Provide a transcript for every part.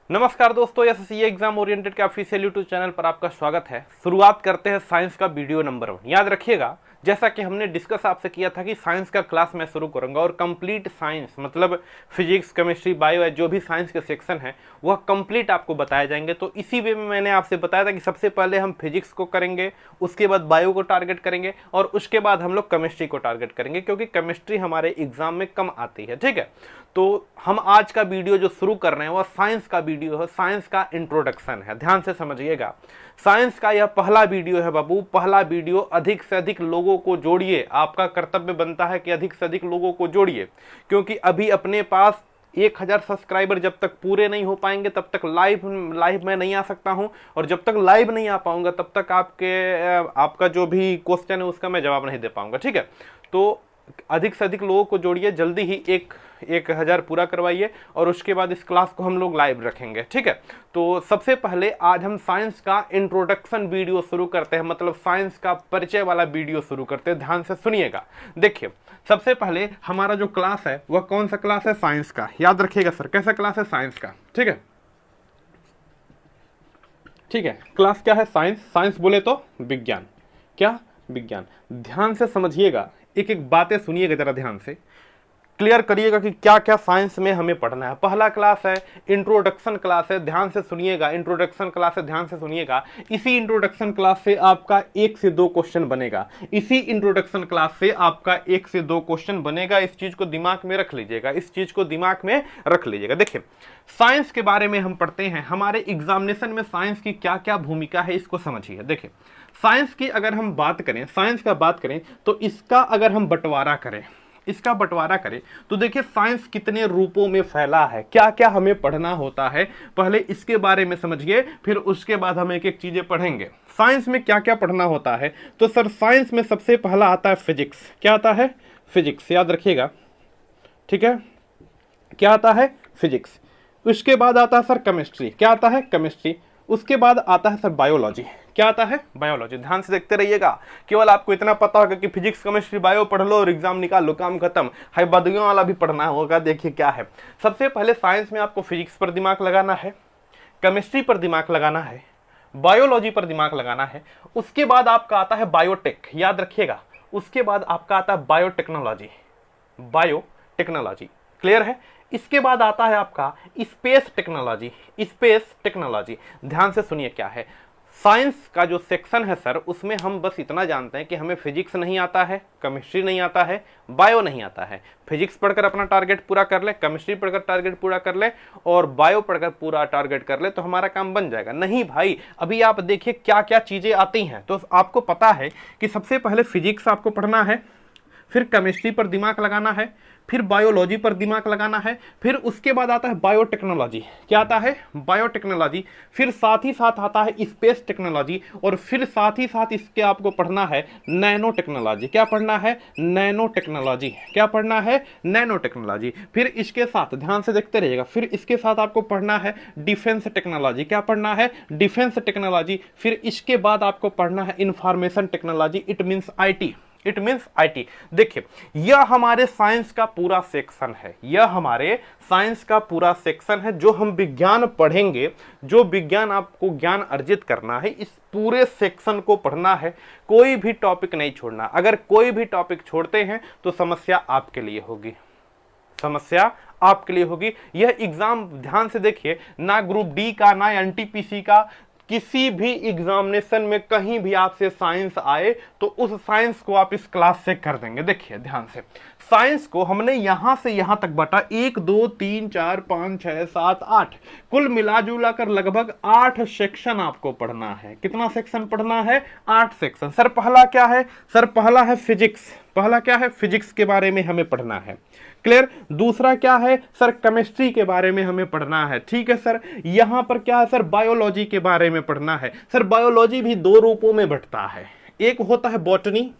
नमस्कार दोस्तों, SSC exam oriented के ऑफिशियल यूट्यूब चैनल पर आपका स्वागत है। शुरुआत करते हैं साइंस का वीडियो नंबर 1। याद रखिएगा, जैसा कि हमने डिस्कस आपसे किया था कि साइंस का क्लास मैं शुरू करूंगा और कंप्लीट साइंस मतलब फिजिक्स, केमिस्ट्री, बायो, जो भी साइंस के सेक्शन है वह कंप्लीट आपको बताए जाएंगे। तो इसी वे में मैंने आपसे बताया था कि सबसे पहले हम फिजिक्स को करेंगे, उसके बाद बायो को टारगेट करेंगे और उसके बाद हम लोग केमिस्ट्री को टारगेट करेंगे, क्योंकि केमिस्ट्री हमारे एग्जाम में कम आती है। ठीक है, तो हम आज का वीडियो जो शुरू कर रहे हैं वह साइंस का वीडियो है, साइंस का इंट्रोडक्शन है। ध्यान से समझिएगा, साइंस का यह पहला वीडियो है बाबू, पहला वीडियो। अधिक से अधिक लोगों को जोड़िए, आपका कर्तव्य बनता है कि अधिक से अधिक लोगों को जोड़िए, क्योंकि अभी अपने पास 1000 सब्सक्राइबर जब तक पूरे नहीं हो पाएंगे तब तक लाइव मैं नहीं आ सकता हूं, और जब तक लाइव नहीं आ पाऊंगा तब तक आपका जो भी क्वेश्चन है उसका मैं जवाब नहीं दे पाऊंगा। ठीक है, तो अधिक से अधिक लोगों को जोड़िए, जल्दी ही 1000 पूरा करवाइए और उसके बाद इस क्लास को हम लोग लाइव रखेंगे। ठीक है, तो सबसे पहले आज हम साइंस का इंट्रोडक्शन वीडियो शुरू करते हैं, मतलब साइंस का परिचय वाला वीडियो शुरू करते हैं। ध्यान से सुनिएगा। देखिए, सबसे पहले हमारा जो क्लास है वह कौन सा क्लास है? साइंस का। याद रखिएगा सर, कैसा क्लास है? साइंस का। ठीक है, ठीक है, क्लास क्या है? साइंस। साइंस बोले तो विज्ञान। क्या? विज्ञान। ध्यान से समझिएगा, एक एक बातें सुनिएगा, जरा ध्यान से क्लियर करिएगा कि क्या क्या साइंस में हमें पढ़ना है। पहला क्लास है इंट्रोडक्शन क्लास है, ध्यान से सुनिएगा। इंट्रोडक्शन क्लास है, ध्यान से सुनिएगा। इसी इंट्रोडक्शन क्लास से आपका 1 से 2 क्वेश्चन बनेगा। इसी इंट्रोडक्शन क्लास से आपका 1 से 2 क्वेश्चन बनेगा। इस चीज को दिमाग में रख लीजिएगा, इस चीज को दिमाग में रख लीजिएगा। देखिए, साइंस के बारे में हम पढ़ते हैं, हमारे एग्जामिनेशन में साइंस की क्या क्या भूमिका है इसको समझिए। देखिए, साइंस की अगर हम बात करें, साइंस का बात करें तो इसका अगर हम बंटवारा करें, इसका बंटवारा करें तो देखिए साइंस कितने रूपों में फैला है, क्या क्या हमें पढ़ना होता है, पहले इसके बारे में समझिए, फिर उसके बाद हम एक एक चीजें पढ़ेंगे। साइंस में क्या क्या पढ़ना होता है? तो सर साइंस में सबसे पहला आता है फिजिक्स। क्या आता है? फिजिक्स। याद रखिएगा, ठीक है, क्या आता है? फिजिक्स। उसके बाद आता है सर केमिस्ट्री। क्या आता है? केमिस्ट्री। उसके बाद आता है सर बायोलॉजी। क्या आता है? बायोलॉजी। ध्यान से देखते रहिएगा, केवल आपको इतना पता होगा कि फिजिक्स, केमिस्ट्री, बायो पढ़ लो और एग्जाम निकाल लो, काम खत्म। हाई बदगियों वाला भी पढ़ना होगा। देखिए क्या है, सबसे पहले साइंस में आपको फिजिक्स पर दिमाग लगाना है, केमिस्ट्री पर दिमाग लगाना है, बायोलॉजी पर दिमाग लगाना है। उसके बाद आपका आता है बायोटेक। याद रखिएगा, उसके बाद आपका आता है बायोटेक्नोलॉजी। बायोटेक्नोलॉजी क्लियर है? इसके बाद आता है आपका स्पेस टेक्नोलॉजी। Space technology. ध्यान से सुनिए क्या है। साइंस का जो सेक्शन है सर, उसमें हम बस इतना जानते हैं कि हमें फिजिक्स नहीं आता है, केमिस्ट्री नहीं आता है, बायो नहीं आता है। फिजिक्स पढ़कर अपना टारगेट पूरा कर ले, केमिस्ट्री पढ़कर टारगेट पूरा कर ले और बायो पढ़कर पूरा टारगेट कर ले तो हमारा काम बन जाएगा। नहीं भाई, अभी आप देखिए क्या क्या चीजें आती हैं। तो आपको पता है कि सबसे पहले फिजिक्स आपको पढ़ना है, फिर केमिस्ट्री पर दिमाग लगाना है, फिर बायोलॉजी पर दिमाग लगाना है, फिर उसके बाद आता है बायोटेक्नोलॉजी। क्या आता है? बायोटेक्नोलॉजी। फिर साथ ही साथ आता है स्पेस टेक्नोलॉजी, और फिर साथ ही साथ इसके आपको पढ़ना है नैनो टेक्नोलॉजी। क्या पढ़ना है? Nano technology. क्या पढ़ना है? Nano technology. फिर इसके साथ ध्यान से देखते रहिएगा, फिर इसके साथ आपको पढ़ना है डिफेंस टेक्नोलॉजी। क्या पढ़ना है? Defence technology. फिर इसके बाद आपको पढ़ना है information technology, it means IT. It means IT. देखिए, यह हमारे साइंस का पूरा सेक्शन है, यह हमारे साइंस का पूरा सेक्शन है। जो हम विज्ञान पढ़ेंगे, जो विज्ञान आपको ज्ञान अर्जित करना है, इस पूरे सेक्शन को पढ़ना है, कोई भी टॉपिक नहीं छोड़ना। अगर कोई भी टॉपिक छोड़ते हैं तो समस्या आपके लिए होगी, समस्या आपके लिए होगी। यह एग्जाम ध्यान से देखिए, ना ग्रुप डी का, ना एनटीपीसी का, किसी भी एग्जामिनेशन में कहीं भी आपसे साइंस आए तो उस साइंस को आप इस क्लास से कर देंगे। देखिए ध्यान से, साइंस को हमने यहां से यहां तक बांटा, 1 2 3 4 5 6 7 8, कुल मिलाजुला कर लगभग 8 सेक्शन आपको पढ़ना है। कितना सेक्शन पढ़ना है? 8 सेक्शन। सर पहला क्या है? सर पहला है फिजिक्स। पहला क्या है? फिजिक्स के बारे में हमें पढ़ना है। क्लियर? दूसरा क्या है? सर केमिस्ट्री के बारे में हमें पढ़ना है। ठीक है सर। यहां पर क्या है? सर बायोलॉजी के बारे में पढ़ना है। सर बायोलॉजी भी 2 रूपों में बंटता है, एक होता है बॉटनी,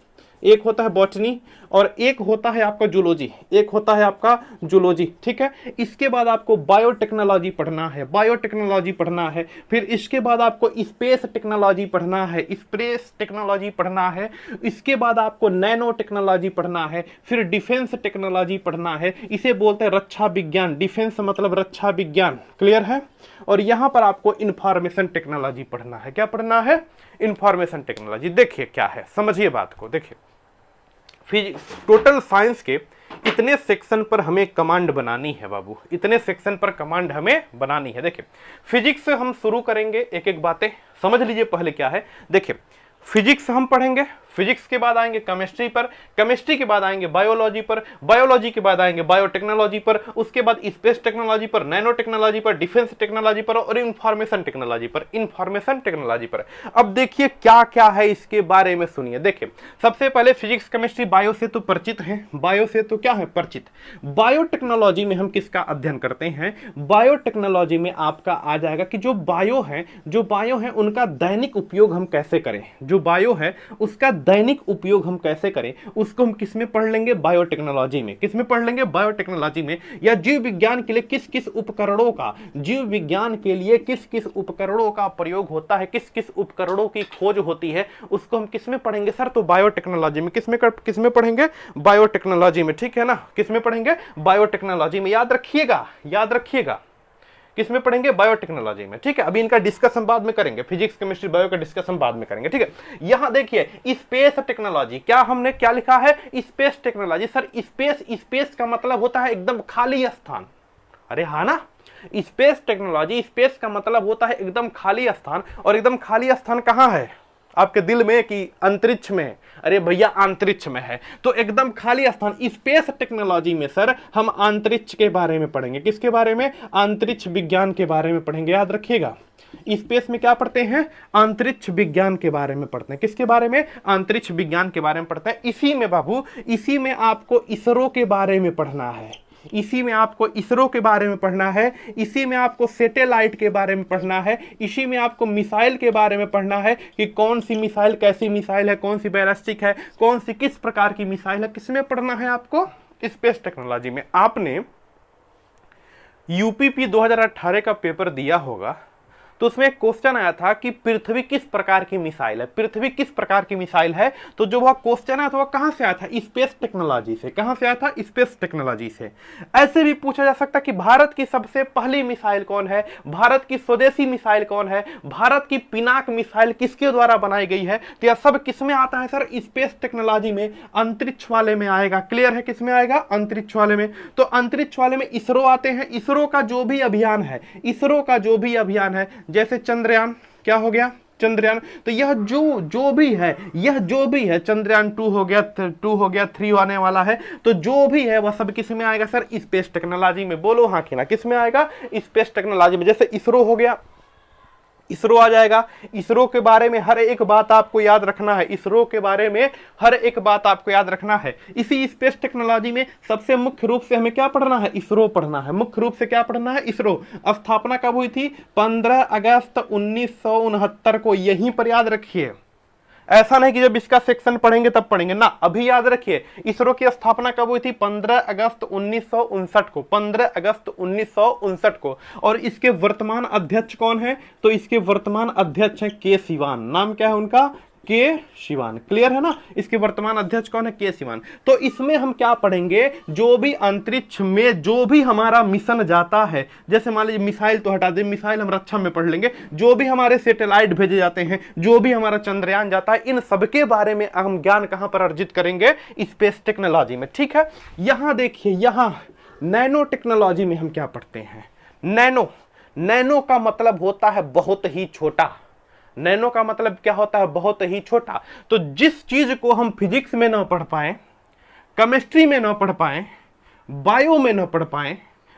एक होता है बॉटनी और एक होता है आपका जूलॉजी, एक होता है आपका जूलॉजी, ठीक है। इसके बाद आपको बायोटेक्नोलॉजी पढ़ना है, बायोटेक्नोलॉजी पढ़ना है, फिर इसके बाद आपको स्पेस टेक्नोलॉजी पढ़ना है, स्पेस टेक्नोलॉजी पढ़ना है, इसके बाद आपको नैनो टेक्नोलॉजी पढ़ना है, फिर डिफेंस टेक्नोलॉजी पढ़ना है, इसे बोलते हैं रक्षा विज्ञान, डिफेंस मतलब रक्षा विज्ञान, क्लियर है। और यहां पर आपको इंफॉर्मेशन टेक्नोलॉजी पढ़ना है, क्या पढ़ना है, इंफॉर्मेशन टेक्नोलॉजी। देखिए क्या है, समझिए बात को, देखिए टोटल साइंस के इतने सेक्शन पर हमें कमांड बनानी है बाबू, इतने सेक्शन पर कमांड हमें बनानी है। देखिए फिजिक्स से हम शुरू करेंगे, एक एक बातें समझ लीजिए पहले क्या है। देखिए फिजिक्स हम पढ़ेंगे, फिजिक्स के बाद आएंगे केमिस्ट्री पर, केमिस्ट्री के बाद आएंगे बायोलॉजी पर, बायोलॉजी के बाद आएंगे बायोटेक्नोलॉजी पर, उसके बाद स्पेस टेक्नोलॉजी पर, नैनो टेक्नोलॉजी पर, डिफेंस टेक्नोलॉजी पर और इंफॉर्मेशन टेक्नोलॉजी पर, इंफॉर्मेशन टेक्नोलॉजी पर। अब देखिए क्या क्या है इसके बारे में सुनिए। देखिए सबसे पहले फिजिक्स केमिस्ट्री बायो से तो परिचित है, बायो से तो क्या है परिचित। बायोटेक्नोलॉजी में हम किसका अध्ययन करते हैं, बायोटेक्नोलॉजी में आपका आ जाएगा कि जो बायो है उनका दैनिक उपयोग हम कैसे करें, जो बायो है उसका दैनिक उपयोग हम कैसे करें, उसको हम किस में पढ़ लेंगे, बायोटेक्नोलॉजी में। किस में पढ़ लेंगे, बायोटेक्नोलॉजी में। या जीव विज्ञान के लिए किस किस उपकरणों का, जीव विज्ञान के लिए किस किस उपकरणों का प्रयोग होता है, किस किस उपकरणों की खोज होती है, उसको हम किस में पढ़ेंगे सर, तो बायोटेक्नोलॉजी में। किस में पढ़ेंगे, बायोटेक्नोलॉजी में, ठीक है ना। किस में पढ़ेंगे, बायोटेक्नोलॉजी में। याद रखिएगा, याद रखिएगा किस में पढ़ेंगे, बायोटेक्नोलॉजी में, ठीक है। अभी इनका डिस्कशन बाद में करेंगे, फिजिक्स केमिस्ट्री बायो का डिस्कशन बाद में करेंगे, ठीक है। यहां देखिए स्पेस टेक्नोलॉजी, क्या हमने क्या लिखा है, स्पेस टेक्नोलॉजी। सर स्पेस का मतलब होता है एकदम खाली स्थान, अरे हाँ ना, स्पेस टेक्नोलॉजी, स्पेस का मतलब होता है एकदम खाली स्थान। और एकदम खाली स्थान कहां है, आपके दिल में कि अंतरिक्ष में, अरे भैया अंतरिक्ष में है, तो एकदम खाली स्थान। स्पेस टेक्नोलॉजी में सर हम अंतरिक्ष के बारे में पढ़ेंगे, किसके बारे में, अंतरिक्ष विज्ञान के बारे में पढ़ेंगे, याद रखिएगा। स्पेस में क्या पढ़ते हैं, अंतरिक्ष विज्ञान के बारे में पढ़ते हैं, किसके बारे में, अंतरिक्ष विज्ञान के बारे में पढ़ते हैं। इसी में बाबू, इसी में आपको इसरो के बारे में पढ़ना है, इसी में आपको इसरो के बारे में पढ़ना है, इसी में आपको सैटेलाइट के बारे में पढ़ना है, इसी में आपको मिसाइल के बारे में पढ़ना है कि कौन सी मिसाइल कैसी मिसाइल है, कौन सी बैलिस्टिक है, कौन सी किस प्रकार की मिसाइल है, किसमें पढ़ना है आपको, स्पेस टेक्नोलॉजी में। आपने यूपीपी 2018 का पेपर दिया होगा, तो उसमें एक क्वेश्चन आया था कि पृथ्वी किस प्रकार की मिसाइल है, पृथ्वी किस प्रकार की मिसाइल है। तो जो वह क्वेश्चन आया था वह कहां से आया था, स्पेस टेक्नोलॉजी से। कहां से आया था, स्पेस टेक्नोलॉजी से। ऐसे भी पूछा जा सकता कि भारत की सबसे पहली मिसाइल कौन है, भारत की स्वदेशी मिसाइल कौन है, भारत की पिनाक मिसाइल किसके द्वारा बनाई गई है। तो यह सब किसमें आता है सर, स्पेस टेक्नोलॉजी में, अंतरिक्ष वाले में आएगा। क्लियर है, किसमें आएगा, अंतरिक्ष वाले में। तो अंतरिक्ष वाले में इसरो आते हैं, इसरो का जो भी अभियान है, इसरो का जो भी अभियान है, जैसे चंद्रयान, क्या हो गया, चंद्रयान। तो यह जो भी है, यह जो भी है, चंद्रयान 2 हो गया, 3 आने वाला है, तो जो भी है वह सब किस में आएगा सर, स्पेस टेक्नोलॉजी में। बोलो हाँ कि ना, किस में आएगा, स्पेस टेक्नोलॉजी में। जैसे इसरो हो गया, इसरो आ जाएगा। इसरो के बारे में हर एक बात आपको याद रखना है, इसरो के बारे में हर एक बात आपको याद रखना है। इसी स्पेस टेक्नोलॉजी में सबसे मुख्य रूप से हमें क्या पढ़ना है, इसरो पढ़ना है। मुख्य रूप से क्या पढ़ना है, इसरो। स्थापना कब हुई थी, 15 अगस्त 1969 को, यहीं पर याद रखिए। ऐसा नहीं कि जब इसका सेक्शन पढ़ेंगे तब पढ़ेंगे ना, अभी याद रखिए। इसरो की स्थापना कब हुई थी, 15 अगस्त 1959 को, 15 अगस्त 1959 को। और इसके वर्तमान अध्यक्ष कौन है, तो इसके वर्तमान अध्यक्ष हैं के सिवान। नाम क्या है उनका, के सिवान। क्लियर है ना, इसके वर्तमान अध्यक्ष कौन है, के सिवान। तो इसमें हम क्या पढ़ेंगे, जो भी अंतरिक्ष में जो भी हमारा मिशन जाता है, जैसे मान लीजिए मिसाइल तो हटा दे, मिसाइल हम रक्षा में पढ़ लेंगे, जो भी हमारे सैटेलाइट भेजे जाते हैं, जो भी हमारा चंद्रयान जाता है, इन सबके बारे में हम ज्ञान कहां पर अर्जित करेंगे, स्पेस टेक्नोलॉजी में। ठीक है, यहां देखिए, यहां नैनो टेक्नोलॉजी में हम क्या पढ़ते हैं, नैनो। नैनो का मतलब होता है बहुत ही छोटा, नैनो का मतलब क्या होता है, बहुत ही छोटा। तो जिस चीज को हम फिजिक्स में ना पढ़ पाए, केमिस्ट्री में ना पढ़ पाए, बायो में ना पढ़ पाए,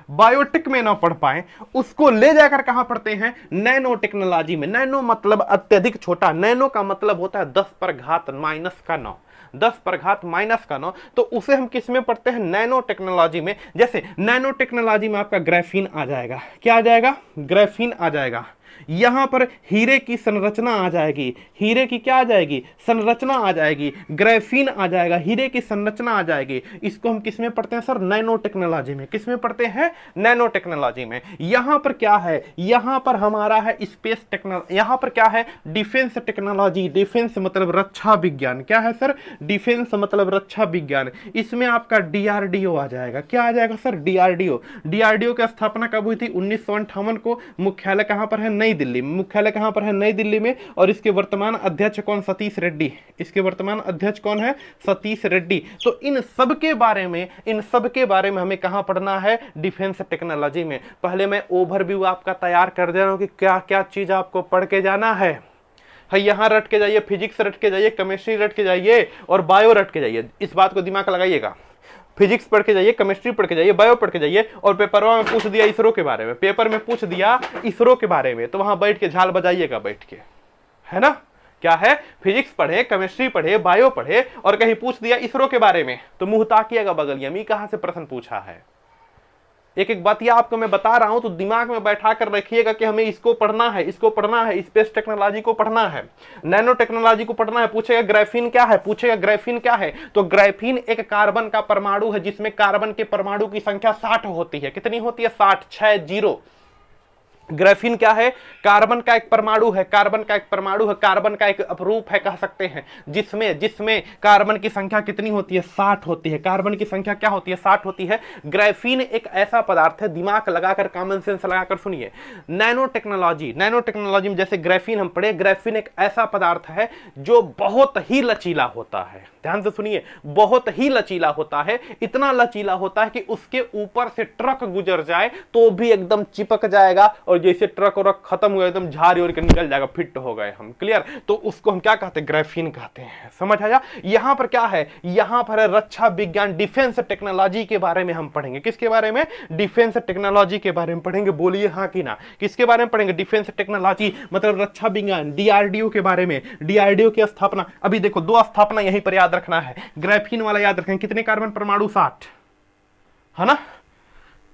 बायोटेक में ना पढ़ पाए, उसको ले जाकर कहां पढ़ते हैं, नैनो टेक्नोलॉजी में। नैनो मतलब अत्यधिक छोटा, नैनो का मतलब होता है 10 पर घात माइनस का 9, 10 पर घात माइनस का 9। तो उसे हम किस में पढ़ते हैं, नैनो टेक्नोलॉजी में। जैसे नैनो टेक्नोलॉजी में आपका ग्राफीन आ जाएगा, क्या आ जाएगा, ग्राफीन आ जाएगा। यहां पर हीरे की संरचना आ जाएगी, हीरे की क्या आ जाएगी, संरचना आ जाएगी, ग्राफीन आ जाएगा, हीरे की संरचना आ जाएगी। इसको हम किस में पढ़ते हैं सर, नैनो टेक्नोलॉजी में। किस में पढ़ते हैं, नैनो टेक्नोलॉजी में। यहां पर क्या है, यहां पर हमारा है स्पेस टेक्नोलॉजी, यहां पर क्या है, डिफेंस टेक्नोलॉजी। डिफेंस मतलब रक्षा विज्ञान, क्या है सर, डिफेंस मतलब रक्षा विज्ञान। इसमें आपका डीआरडीओ आ जाएगा। क्या आ जाएगा सर, डीआरडीओ। डीआरडीओ की स्थापना कब हुई थी, 1958 को। मुख्यालय कहां पर है, नई दिल्ली में। मुख्यालय कहां पर है, नई दिल्ली में। और इसके वर्तमान अध्यक्ष कौन, सतीश रेड्डी। इसके वर्तमान अध्यक्ष कौन है, सतीश रेड्डी। तो इन सब के बारे में, इन सब के बारे में हमें कहां पढ़ना है, डिफेंस टेक्नोलॉजी में। पहले मैं ओवरव्यू आपका तैयार कर दे रहा हूं कि क्या क्या चीज आपको पढ़ के जाना है। यहां रट के जाइए, फिजिक्स रट के जाइए, केमिस्ट्री रट के जाइए और बायो रट के जाइए। इस बात को दिमाग लगाइएगा। फिजिक्स पढ़ के जाइए, केमिस्ट्री पढ़ के जाइए, बायो पढ़ के जाइए। और पेपरों में पूछ दिया इसरो के बारे में, पेपर में पूछ दिया इसरो के बारे में, तो वहां बैठ के झाल बजाइएगा बैठ के, है ना। क्या है, फिजिक्स पढ़े, केमिस्ट्री पढ़े, बायो पढ़े और कहीं पूछ दिया इसरो के बारे में तो मुंह ताकिएगा बगलिया में, कहां से प्रश्न पूछा है। एक एक बात ये आपको मैं बता रहा हूं तो दिमाग में बैठा कर रखिएगा कि हमें इसको पढ़ना है, इसको पढ़ना है, स्पेस टेक्नोलॉजी को पढ़ना है, नैनो टेक्नोलॉजी को पढ़ना है। पूछेगा ग्राफीन क्या है, पूछेगा ग्राफीन क्या है, तो ग्राफीन एक कार्बन का परमाणु है जिसमें कार्बन के परमाणु की संख्या 60 होती है। कितनी होती है, 60, 60। ग्राफीन क्या है, कार्बन का एक परमाणु है, कार्बन का एक परमाणु है, कार्बन का एक अपरूप है कह सकते हैं, जिसमें कार्बन की संख्या कितनी होती है, 60 होती है। कार्बन की संख्या क्या होती है, 60 होती है। ग्राफीन एक ऐसा पदार्थ है, दिमाग लगाकर, कॉमन सेंस लगाकर सुनिए। नैनो टेक्नोलॉजी, नैनो टेक्नोलॉजी में जैसे ग्राफीन हम पढ़े, ग्राफीन एक ऐसा पदार्थ है जो बहुत ही लचीला होता है। ध्यान से सुनिए, बहुत ही लचीला होता है। इतना लचीला होता है कि उसके ऊपर से ट्रक गुजर जाए तो भी एकदम चिपक जाएगा और जैसे ट्रक और खत्म हुआ एकदम झाड़ी और निकल जाएगा, फिट हो गए हम, क्लियर। तो उसको हम क्या कहते हैं, ग्राफीन कहते हैं। समझ आया। यहां पर क्या है, यहां पर रक्षा विज्ञान, डिफेंस टेक्नोलॉजी के बारे में हम पढ़ेंगे। किसके बारे में, डिफेंस टेक्नोलॉजी के बारे में पढ़ेंगे। बोलिए हाँ कि ना। किसके बारे में पढ़ेंगे, डिफेंस टेक्नोलॉजी मतलब रक्षा विज्ञान, डीआरडीओ के बारे में। डीआरडीओ की स्थापना, अभी देखो 2 स्थापना यहीं पर याद रखना है। ग्राफीन वाला याद रखें, कितने कार्बन परमाणु, 60, है ना।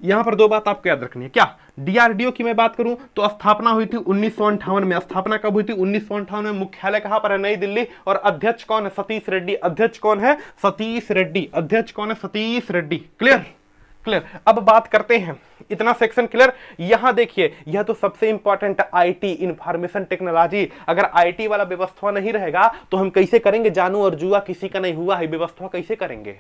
यहां पर 2 बात आपको याद रखनी है। क्या, डीआरडीओ की मैं बात करूं तो स्थापना हुई थी 1958 में। स्थापना कब हुई थी, 1958 में। मुख्यालय कहां पर है, नई दिल्ली। और अध्यक्ष कौन है, सतीश रेड्डी। अध्यक्ष कौन है, सतीश रेड्डी। अध्यक्ष कौन है, सतीश रेड्डी। Clear, clear. अब बात करते हैं, इतना सेक्शन क्लियर। यहां देखिए, यह तो सबसे इंपॉर्टेंट आईटी, इंफॉर्मेशन टेक्नोलॉजी। अगर आईटी वाला व्यवस्था नहीं रहेगा तो हम कैसे करेंगे, जानू और जुआ किसी का नहीं हुआ है, व्यवस्था कैसे करेंगे।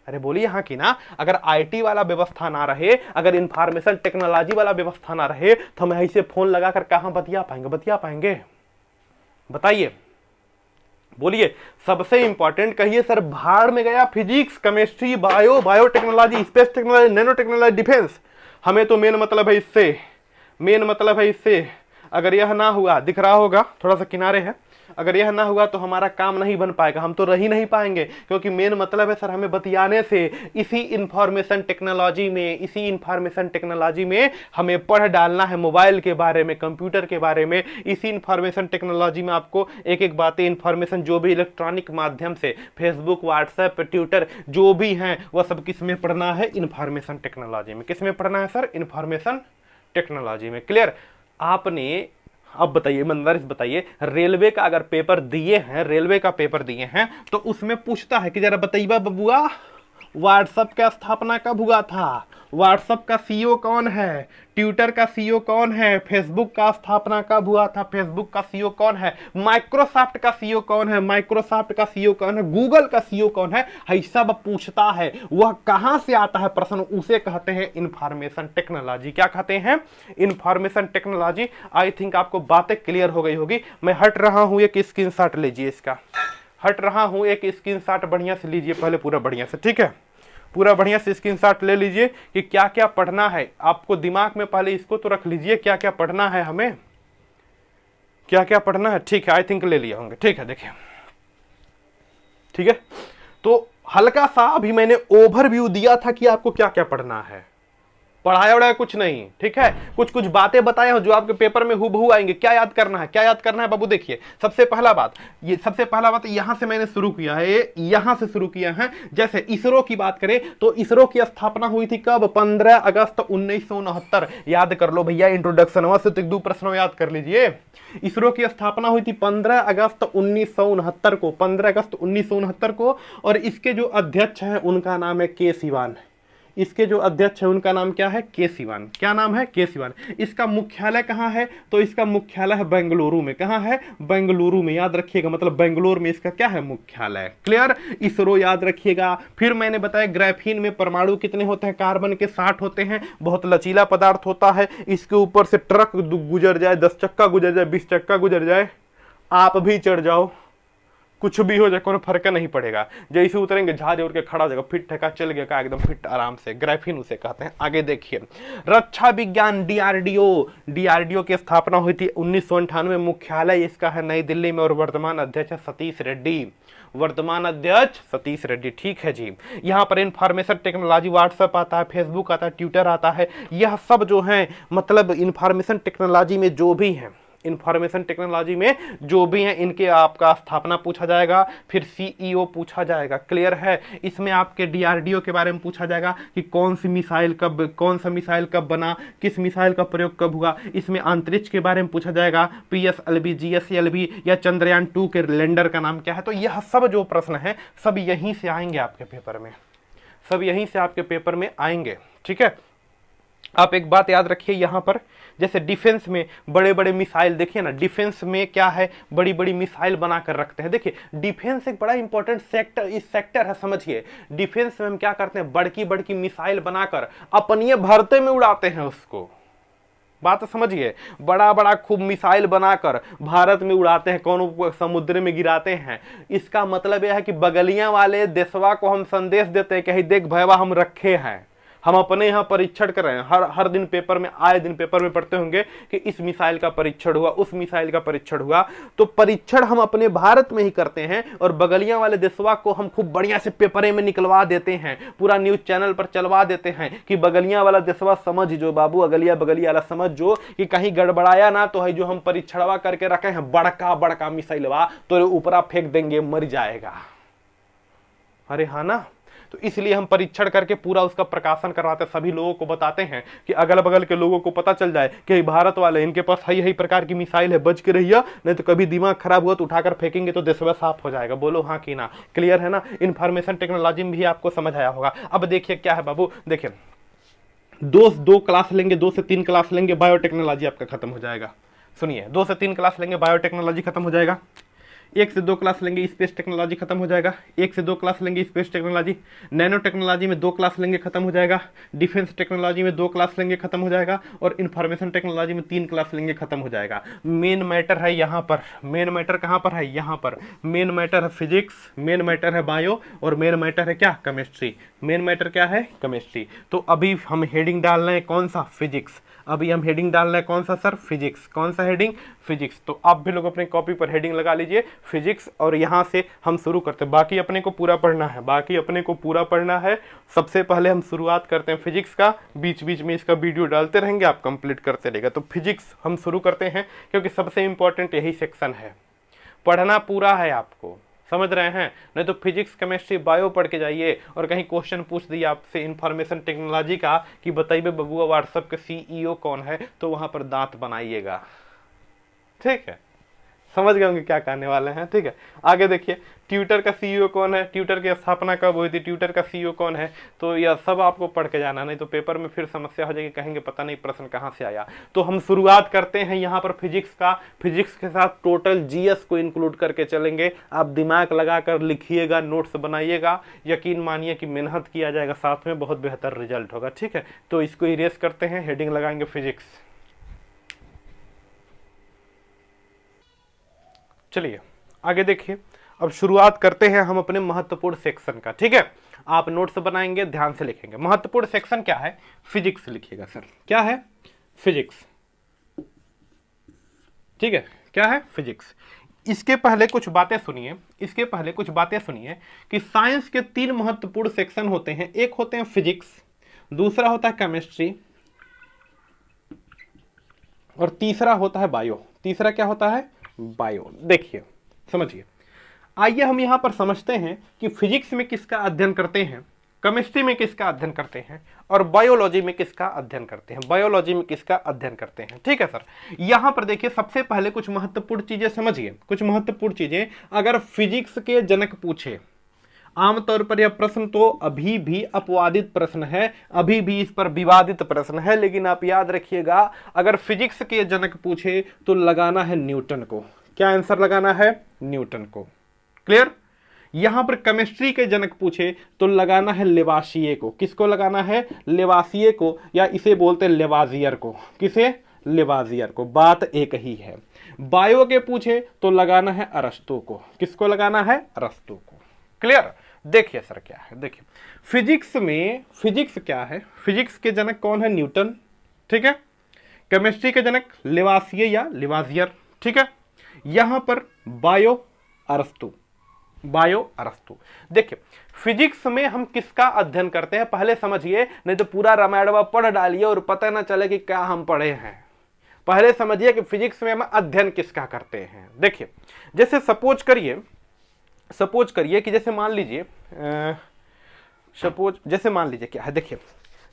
अरे बोलिए हाँ कि ना। अगर आईटी वाला व्यवस्था ना रहे, अगर इंफॉर्मेशन टेक्नोलॉजी वाला व्यवस्था ना रहे तो हम ऐसे फोन लगाकर कहां बतिया पाएंगे, बताइए, बोलिए। सबसे इंपॉर्टेंट कहिए सर, भाड़ में गया physics, chemistry, bio technology, space technology, nano technology, defence. हमें तो मेन मतलब है इससे, अगर यह ना हुआ, दिख रहा होगा थोड़ा सा किनारे है, अगर यह ना हुआ तो हमारा काम नहीं बन पाएगा, हम तो रह ही नहीं पाएंगे। क्योंकि मेन मतलब है सर हमें बतियाने से, इसी इंफॉर्मेशन टेक्नोलॉजी में हमें पढ़ डालना है मोबाइल के बारे में, कंप्यूटर के बारे में। इसी इंफॉर्मेशन टेक्नोलॉजी में आपको एक एक बातें, इंफॉर्मेशन जो भी इलेक्ट्रॉनिक माध्यम से, फेसबुक, व्हाट्सएप, ट्विटर जो भी हैं, वह सब किस में पढ़ना है, इंफॉर्मेशन टेक्नोलॉजी में। किस में पढ़ना है सर, इंफॉर्मेशन टेक्नोलॉजी में। क्लियर। आपने अब बताइए, ईमानदारी से बताइए, रेलवे का अगर पेपर दिए हैं, तो उसमें पूछता है कि जरा बताइए बबुआ, व्हाट्सएप का स्थापना कब हुआ था, व्हाट्सएप का सीईओ कौन है, ट्विटर का सीईओ कौन है, फेसबुक का स्थापना कब हुआ था, फेसबुक का सीईओ कौन है, माइक्रोसॉफ्ट का सीईओ कौन है, माइक्रोसॉफ्ट का सीईओ कौन है, गूगल का सीईओ कौन है, सब पूछता है। वह कहां से आता है प्रश्न, उसे कहते हैं इंफॉर्मेशन टेक्नोलॉजी। क्या कहते हैं, इंफॉर्मेशन टेक्नोलॉजी। आई थिंक आपको बातें क्लियर हो गई होगी। मैं हट रहा हूं, एक स्क्रीनशॉट लीजिए इसका, एक स्क्रीनशॉट बढ़िया से लीजिए पहले, पूरा बढ़िया से, ठीक है, पूरा बढ़िया से स्क्रीनशॉट ले लीजिए कि क्या क्या पढ़ना है आपको। दिमाग में पहले इसको तो रख लीजिए, क्या क्या पढ़ना है हमें, क्या क्या पढ़ना है। ठीक है, आई थिंक ले लिया होंगे। ठीक है, देखिए, ठीक है। तो हल्का सा अभी मैंने ओवरव्यू दिया था कि आपको क्या क्या पढ़ना है। पढ़ाया वढ़ाया कुछ नहीं, ठीक है। कुछ कुछ बातें बताए हो जो आपके पेपर में हूबहू आएंगे। क्या याद करना है, क्या याद करना है बाबू? देखिए सबसे पहला बात यहां से मैंने शुरू किया है, यहां से शुरू किया है। जैसे इसरो की बात करें तो इसरो की स्थापना हुई थी कब? 15 अगस्त 1969। याद कर लो भैया, इंट्रोडक्शन से तो 1-2 प्रश्न याद कर लीजिए। इसरो की स्थापना हुई थी 15 अगस्त 1969 को, 15 अगस्त 1969 को। और इसके जो अध्यक्ष हैं उनका नाम है के सिवान। इसके जो अध्यक्ष है उनका नाम क्या है? के सिवान। क्या नाम है? के सिवान। इसका मुख्यालय कहां है? तो इसका मुख्यालय है बेंगलुरु में। कहां है? बेंगलुरु में। याद रखिएगा, मतलब बेंगलुरु में इसका क्या है? मुख्यालय। क्लियर? इसरो याद रखिएगा। फिर मैंने बताया ग्राफीन में परमाणु कितने होते हैं? कार्बन के 60 होते हैं। बहुत लचीला पदार्थ होता है। इसके ऊपर से ट्रक गुजर जाए, 10 चक्का गुजर जाए, 20 चक्का गुजर जाए, आप भी चढ़ जाओ, कुछ भी हो जाए, कोई फर्क नहीं पड़ेगा। जैसे उतरेंगे जहाज उड़ के खड़ा हो जाएगा, फिट ठेका चल गया, एकदम फिट आराम से। ग्राफीन उसे कहते हैं। आगे देखिए, रक्षा विज्ञान डीआरडीओ की स्थापना हुई थी 1998। मुख्यालय इसका है नई दिल्ली में और वर्तमान अध्यक्ष है सतीश रेड्डी। वर्तमान अध्यक्ष सतीश रेड्डी, ठीक है जी। यहाँ पर इंफॉर्मेशन टेक्नोलॉजी, व्हाट्सएप आता है, फेसबुक आता है, ट्विटर आता है। यह सब जो है मतलब इंफॉर्मेशन टेक्नोलॉजी में जो भी है, इंफॉर्मेशन टेक्नोलॉजी में जो भी है, इनके आपका स्थापना पूछा जाएगा, फिर सीईओ पूछा जाएगा। क्लियर है? इसमें आपके डीआरडीओ के बारे में पूछा जाएगा कि कौन सा मिसाइल कब बना, किस मिसाइल का प्रयोग कब हुआ। इसमें अंतरिक्ष के बारे में पूछा जाएगा, पीएसएलवी, जीएसएलवी या चंद्रयान 2 के लैंडर का नाम क्या है। तो यह सब जो प्रश्न है सब यहीं से आएंगे आपके पेपर में, सब यहीं से आपके पेपर में आएंगे, ठीक है। आप एक बात याद रखिए, यहां पर जैसे डिफेंस में बड़े बड़े मिसाइल, देखिए ना, डिफेंस में क्या है, बड़ी बड़ी मिसाइल बनाकर रखते हैं। देखिए डिफेंस एक बड़ा इंपॉर्टेंट सेक्टर है, समझिए। डिफेंस में हम क्या करते हैं, बड़की बड़की मिसाइल बनाकर अपनी भारत में उड़ाते हैं उसको। बात समझिए, बड़ा बड़ा खूब मिसाइल बनाकर भारत में उड़ाते हैं, कौन समुद्र में गिराते हैं। इसका मतलब यह है कि बगलियां वाले देशवा को हम संदेश देते हैं कि देख भैया हम रखे हैं, हम अपने यहाँ परीक्षण कर रहे हैं। हर दिन पेपर में, आए दिन पेपर में पढ़ते होंगे कि इस मिसाइल का परीक्षण हुआ, उस मिसाइल का परीक्षण हुआ। तो परीक्षण हम अपने भारत में ही करते हैं और बगलियां वाले देशवा को हम खूब बढ़िया से पेपरे में निकलवा देते हैं, पूरा न्यूज चैनल पर चलवा देते हैं कि बगलियां वाला देशवा समझ जो बाबू, अगलिया बगलिया वाला समझ जो कि कहीं गड़बड़ाया ना तो है जो हम परीक्षणवा करके रखे हैं बड़का बड़का मिसाइलवा, तो ऊपरा फेंक देंगे, मर जाएगा। अरे हाँ ना, तो इसलिए हम परीक्षण करके पूरा उसका प्रकाशन करवाते हैं, सभी लोगों को बताते हैं कि अगल बगल के लोगों को पता चल जाए कि भारत वाले, इनके पास हई प्रकार की मिसाइल है, बच के रहिए, नहीं तो कभी दिमाग खराब हुआ तो उठाकर फेंकेंगे तो देशवा साफ हो जाएगा। बोलो हाँ कि ना? क्लियर है ना? इंफॉर्मेशन टेक्नोलॉजी में भी आपको समझ आया होगा। अब देखिए क्या है बाबू, देखिए दो क्लास लेंगे, 2 से 3 क्लास लेंगे, बायोटेक्नोलॉजी आपका खत्म हो जाएगा। सुनिए, 2 से 3 क्लास लेंगे, बायोटेक्नोलॉजी खत्म हो जाएगा। 1 से 2 क्लास लेंगे, स्पेस टेक्नोलॉजी खत्म हो जाएगा। 1 से 2 क्लास लेंगे, स्पेस टेक्नोलॉजी। नैनो टेक्नोलॉजी में 2 क्लास लेंगे, खत्म हो जाएगा। डिफेंस टेक्नोलॉजी में 2 क्लास लेंगे, खत्म हो जाएगा। और इंफॉर्मेशन टेक्नोलॉजी में 3 क्लास लेंगे, खत्म हो जाएगा। मेन मैटर है यहाँ पर, मेन मैटर कहाँ पर है? यहाँ पर मेन मैटर है फिजिक्स, मेन मैटर है बायो, और मेन मैटर है क्या? केमिस्ट्री। मेन मैटर क्या है? केमिस्ट्री। तो अभी हम हेडिंग डाल रहे हैं कौन सा? फिजिक्स। अभी हम हेडिंग डाल रहे हैं कौन सा सर? फिजिक्स। कौन सा हेडिंग? फिजिक्स। तो आप भी लोग अपने कॉपी पर हेडिंग लगा लीजिए फिजिक्स, और यहाँ से हम शुरू करते हैं। बाकी अपने को पूरा पढ़ना है, बाकी अपने को पूरा पढ़ना है। सबसे पहले हम शुरुआत करते हैं फिजिक्स का, बीच बीच में इसका वीडियो डालते रहेंगे, आप कंप्लीट करते रहेगा। तो फिजिक्स हम शुरू करते हैं क्योंकि सबसे इंपॉर्टेंट यही सेक्शन है, पढ़ना पूरा है आपको, समझ रहे हैं? नहीं तो फिजिक्स, केमिस्ट्री, बायो पढ़ के जाइए और कहीं क्वेश्चन पूछ दिया आपसे इंफॉर्मेशन टेक्नोलॉजी का कि बताइए बबुआ व्हाट्सएप के सीईओ कौन है, तो वहां पर दांत बनाइएगा। ठीक है, समझ गए होंगे क्या कहने वाले हैं। ठीक है, आगे देखिए, ट्विटर का सीईओ कौन है, ट्विटर की स्थापना कब हुई थी, ट्विटर का सीईओ कौन है, तो यह सब आपको पढ़ के जाना, नहीं तो पेपर में फिर समस्या हो जाएगी, कहेंगे पता नहीं प्रश्न कहाँ से आया। तो हम शुरुआत करते हैं यहाँ पर फिजिक्स का। फिजिक्स के साथ टोटल जीएस को इंक्लूड करके चलेंगे। आप दिमाग लगाकर लिखिएगा, नोट्स बनाइएगा, यकीन मानिए कि मेहनत किया जाएगा, साथ में बहुत बेहतर रिजल्ट होगा। ठीक है, तो इसको इरेज करते हैं, हेडिंग लगाएंगे फिजिक्स। चलिए आगे देखिए, अब शुरुआत करते हैं हम अपने महत्वपूर्ण सेक्शन का। ठीक है, आप नोट्स बनाएंगे, ध्यान से लिखेंगे। महत्वपूर्ण सेक्शन क्या है? फिजिक्स लिखिएगा सर। क्या है? फिजिक्स। ठीक है, क्या है? फिजिक्स। इसके पहले कुछ बातें सुनिए, इसके पहले कुछ बातें सुनिए कि साइंस के 3 महत्वपूर्ण सेक्शन होते हैं। एक होते हैं फिजिक्स, दूसरा होता है केमिस्ट्री, और तीसरा होता है बायो। तीसरा क्या होता है? बायो। देखिए समझिए, आइए हम यहां पर समझते हैं कि फिजिक्स में किसका अध्ययन करते हैं, केमिस्ट्री में किसका अध्ययन करते हैं और बायोलॉजी में किसका अध्ययन करते हैं। बायोलॉजी में किसका अध्ययन करते हैं, ठीक है सर। यहां पर देखिए सबसे पहले कुछ महत्वपूर्ण चीजें समझिए, कुछ महत्वपूर्ण चीजें। अगर फिजिक्स के जनक पूछे, आमतौर पर यह प्रश्न तो अभी भी अपवादित प्रश्न है, अभी भी इस पर विवादित प्रश्न है, लेकिन आप याद रखिएगा अगर फिजिक्स के जनक पूछे तो लगाना है न्यूटन को। क्या आंसर लगाना है? न्यूटन को। क्लियर? यहां पर केमिस्ट्री के जनक पूछे तो लगाना है लेवासिए को। किसको लगाना है? लेवासिए को, या इसे बोलते हैं लेवाजियर को। किसे? लेवाजियर को। बात एक ही है। बायो के पूछे तो लगाना है अरस्तू को। किसको लगाना है? अरस्तू को। क्लियर? देखिए सर क्या है, देखिए फिजिक्स में, फिजिक्स क्या है? फिजिक्स के जनक कौन है? न्यूटन, ठीक है। केमिस्ट्री के जनक लेवासिए या लेवाजियर, ठीक है। यहां पर बायो अरस्तू, बायो अरस्तू। देखिए फिजिक्स में हम किसका अध्ययन करते हैं पहले समझिए, नहीं तो पूरा रामायण पढ़ डालिए और पता ना चले कि क्या हम पढ़े हैं। पहले समझिए कि फिजिक्स में हम अध्ययन किसका करते हैं। देखिए जैसे सपोज करिए कि जैसे मान लीजिए क्या है,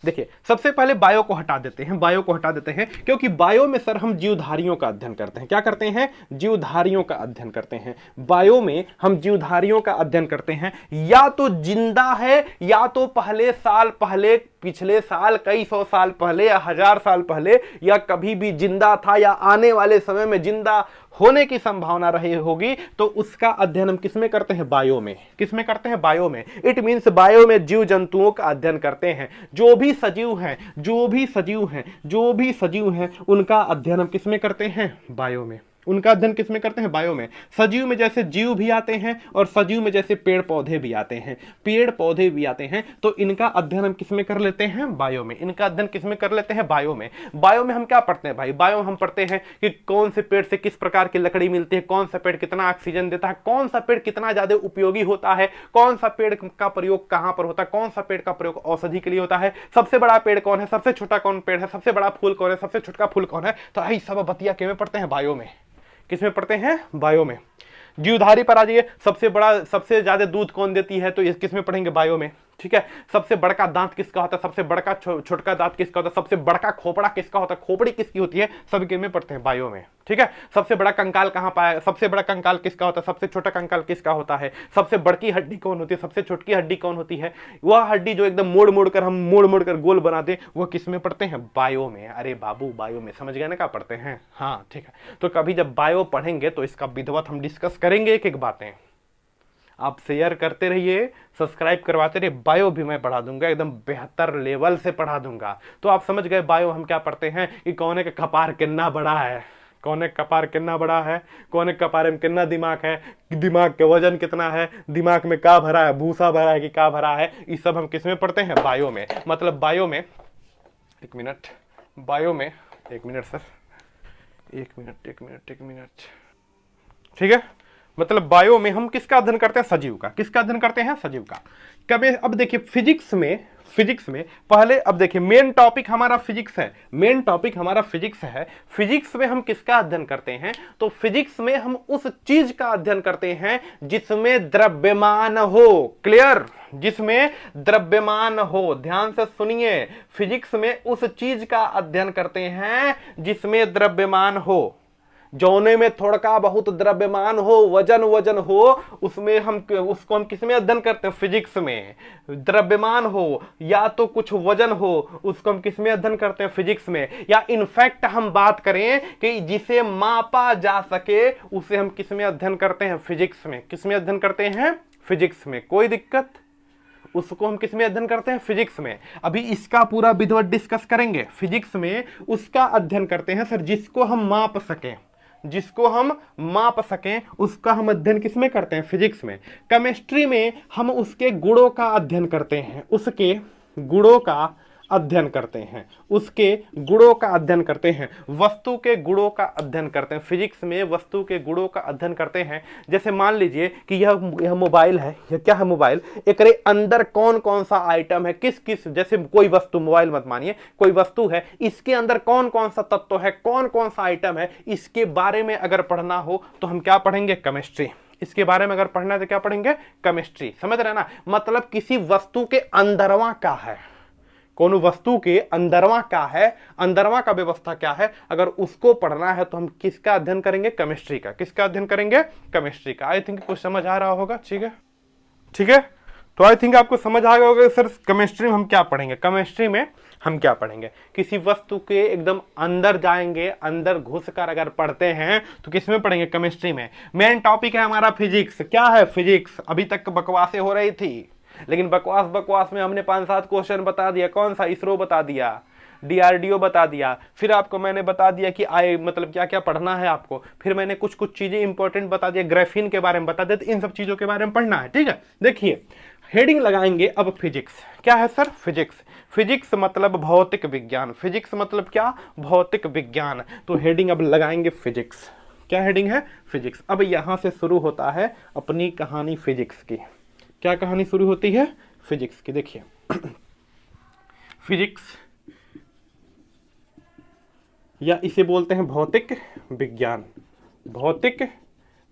देखिए सबसे पहले बायो को हटा देते हैं, बायो को हटा देते हैं, क्योंकि बायो में सर हम जीवधारियों का अध्ययन करते हैं। क्या करते हैं? जीवधारियों का अध्ययन करते हैं। बायो में हम जीवधारियों का अध्ययन करते हैं, या तो जिंदा है या तो पहले साल पहले, पिछले साल, कई सौ साल पहले या 1000 साल पहले, या कभी भी जिंदा था या आने वाले समय में जिंदा होने की संभावना रही होगी, तो उसका अध्ययन हम किसमें करते हैं? बायो में। किसमें करते हैं? बायो में। इट मींस बायो में जीव जंतुओं का अध्ययन करते हैं। जो भी सजीव हैं उनका अध्ययन हम किसमें करते हैं? बायो में। उनका अध्ययन किसमें करते हैं? बायो में। सजीव में जैसे जीव भी आते हैं और सजीव में जैसे पेड़ पौधे भी आते हैं, तो इनका अध्ययन हम किसमें कर लेते हैं? बायो में। इनका अध्ययन किसमें कर लेते हैं? बायो में। बायो में हम क्या पढ़ते हैं भाई? बायो हम पढ़ते हैं कि कौन से पेड़ से किस प्रकार की लकड़ी मिलती है, कौन सा पेड़ कितना ऑक्सीजन देता है, कौन सा पेड़ कितना ज्यादा उपयोगी होता है, कौन सा पेड़ का प्रयोग कहां पर होता है, कौन सा पेड़ का प्रयोग औषधि के लिए होता है, सबसे बड़ा पेड़ कौन है, सबसे छोटा कौन पेड़ है, सबसे बड़ा फूल कौन है, सबसे छोटा फूल कौन है। तो यही सब बतिया के में पढ़ते हैं? बायो में। किसमें पढ़ते हैं? बायो में। जीवधारी पर आ जाइए, सबसे ज्यादा दूध कौन देती है, तो ये किसमें पढ़ेंगे? बायो में, ठीक है। सबसे बड़का दांत किसका होता है, सबसे बड़का छोटका दांत किसका होता है, सबसे बड़का खोपड़ा किसका होता है, खोपड़ी किसकी होती है, सब में पढ़ते हैं? बायो में, ठीक है। सबसे बड़ा कंकाल कहां पाया, सबसे बड़ा कंकाल किसका होता है, सबसे छोटा कंकाल किसका होता है, सबसे बड़की हड्डी कौन होती है, सबसे छोटकी हड्डी कौन होती है, वह हड्डी जो एकदम मोड़ मोड़ कर गोल बना दे, वो किसमें पढ़ते हैं? बायो में। अरे बाबू बायो में, समझ गए ना क्या पढ़ते हैं? हाँ ठीक है। तो कभी जब बायो पढ़ेंगे तो इसका विधिवत हम डिस्कस करेंगे, एक एक बातें। आप शेयर करते रहिए, सब्सक्राइब करवाते रहिए, बायो भी मैं पढ़ा दूंगा, एकदम बेहतर लेवल से पढ़ा दूंगा। तो आप समझ गए बायो हम क्या पढ़ते हैं कि कौन का कपार कितना बड़ा है, कौन कपार कितना बड़ा है, कौन कपार में कितना दिमाग है, दिमाग के वजन कितना है, दिमाग में क्या भरा है, भूसा भरा है कि क्या भरा है, ये सब हम किसमें पढ़ते हैं? बायो में। मतलब बायो में, एक मिनट सर, एक मिनट, ठीक है। मतलब बायो में हम किसका अध्ययन करते हैं? सजीव का। किसका अध्ययन करते हैं? सजीव का। कभी अब देखिए फिजिक्स में पहले, अब देखिए मेन टॉपिक हमारा फिजिक्स है, फिजिक्स में हम किसका अध्ययन करते हैं? तो फिजिक्स में हम उस चीज का अध्ययन करते हैं जिसमें द्रव्यमान हो। क्लियर? जिसमें द्रव्यमान हो। ध्यान से सुनिए, फिजिक्स में उस चीज का अध्ययन करते हैं जिसमें द्रव्यमान हो, जौने में थोड़ा बहुत द्रव्यमान हो, वजन हो, उसको हम किसमें अध्ययन करते हैं? फिजिक्स में। द्रव्यमान हो या तो कुछ वजन हो, उसको हम किसमें अध्ययन करते हैं? फिजिक्स में। या इनफैक्ट हम बात करें कि जिसे मापा जा सके, उसे हम किसमें अध्ययन करते हैं? फिजिक्स में। किसमें अध्ययन करते हैं? फिजिक्स में। कोई दिक्कत? उसको हम किसमें अध्ययन करते हैं? फिजिक्स में। अभी इसका पूरा विधिवत डिस्कस करेंगे। फिजिक्स में उसका अध्ययन करते हैं सर जिसको हम माप सकें, उसका हम अध्ययन किसमें करते हैं? फिजिक्स में। केमिस्ट्री में हम उसके गुणों का अध्ययन करते हैं, उसके गुणों का अध्ययन करते हैं, उसके गुणों का अध्ययन करते हैं, वस्तु के गुणों का अध्ययन करते हैं। फिजिक्स में वस्तु के गुणों का अध्ययन करते हैं। जैसे मान लीजिए कि यह मोबाइल है, यह क्या है मोबाइल, एकरे अंदर कौन कौन सा आइटम है, किस किस, जैसे कोई वस्तु, मोबाइल मत मानिए, कोई वस्तु है, इसके अंदर कौन कौन सा तत्व है, कौन कौन सा आइटम है, इसके बारे में अगर पढ़ना हो तो हम क्या पढ़ेंगे, केमिस्ट्री। इसके बारे में अगर पढ़ना है तो क्या पढ़ेंगे, केमिस्ट्री। समझ रहे ना, मतलब किसी वस्तु के अंदरवा क्या है, कौन वस्तु के अंदरवा क्या है, अंदरवा का व्यवस्था क्या है, अगर उसको पढ़ना है तो हम किसका अध्ययन करेंगे, केमिस्ट्री का। किसका अध्ययन करेंगे, केमिस्ट्री का। आई थिंक कुछ समझ आ रहा होगा। ठीक है, ठीक है, तो आई थिंक आपको समझ आ गया होगा सर केमिस्ट्री में हम क्या पढ़ेंगे। केमिस्ट्री में हम क्या पढ़ेंगे, किसी वस्तु के एकदम अंदर जाएंगे, अंदर घुसकर अगर पढ़ते हैं तो किस में पढ़ेंगे, केमिस्ट्री में। मेन टॉपिक है हमारा फिजिक्स। क्या है, फिजिक्स। अभी तक बकवासें हो रही थी, लेकिन बकवास में हमने 5-7 क्वेश्चन बता दिया। कौन सा, इसरो बता दिया, DRDO बता दिया, फिर आपको मैंने बता दिया कि मतलब क्या क्या पढ़ना है आपको, फिर मैंने कुछ कुछ चीजें इंपॉर्टेंट बता दिया, ग्राफीन के बारे में बता दिया। तो इन सब चीजों के बारे में पढ़ना है। ठीक है, देखिए हेडिंग लगाएंगे अब फिजिक्स। क्या है सर, फिजिक्स। फिजिक्स मतलब भौतिक विज्ञान। फिजिक्स मतलब क्या, भौतिक विज्ञान। तो हेडिंग अब लगाएंगे फिजिक्स। क्या हेडिंग है, फिजिक्स। अब यहां से शुरू होता है अपनी कहानी फिजिक्स की। क्या कहानी शुरू होती है, फिजिक्स की। देखिए फिजिक्स या इसे बोलते हैं भौतिक विज्ञान। भौतिक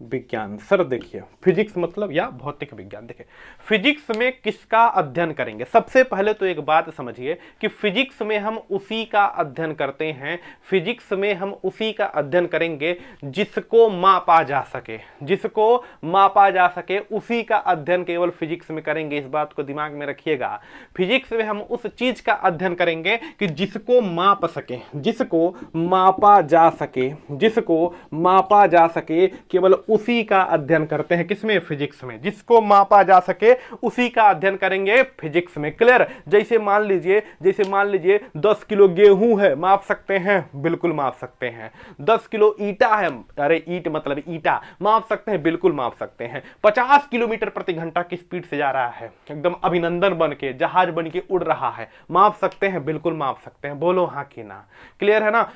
विज्ञान सर, देखिए फिजिक्स मतलब या भौतिक विज्ञान। देखिए फिजिक्स में किसका अध्ययन करेंगे, सबसे पहले तो एक बात समझिए कि फिजिक्स में हम उसी का अध्ययन करते हैं, फिजिक्स में हम उसी का अध्ययन करेंगे जिसको मापा जा सके, जिसको मापा जा सके, उसी का अध्ययन केवल फिजिक्स में करेंगे। इस बात को दिमाग में रखिएगा। फिजिक्स में हम उस चीज का अध्ययन करेंगे कि जिसको माप सके, जिसको मापा जा सके, जिसको मापा जा सके, केवल उसी का अध्ययन करते हैं। किसमें, फिजिक्स में। जिसको मापा जा सके उसी का अध्ययन करेंगे फिजिक्स में। क्लियर। जैसे मान लीजिए 10 किलो गेहूं है, माप सकते हैं, बिल्कुल माप सकते हैं। 10 किलो ईटा है, अरे ईट मतलब ईटा, माप सकते हैं, बिल्कुल माप सकते हैं। 50 किलोमीटर प्रति घंटा की स्पीड से जा रहा है, एकदम अभिनंदन बन के, जहाज बन के उड़ रहा है, माप सकते हैं, बिल्कुल माप सकते हैं। बोलो हाँ कि ना। क्लियर है ना।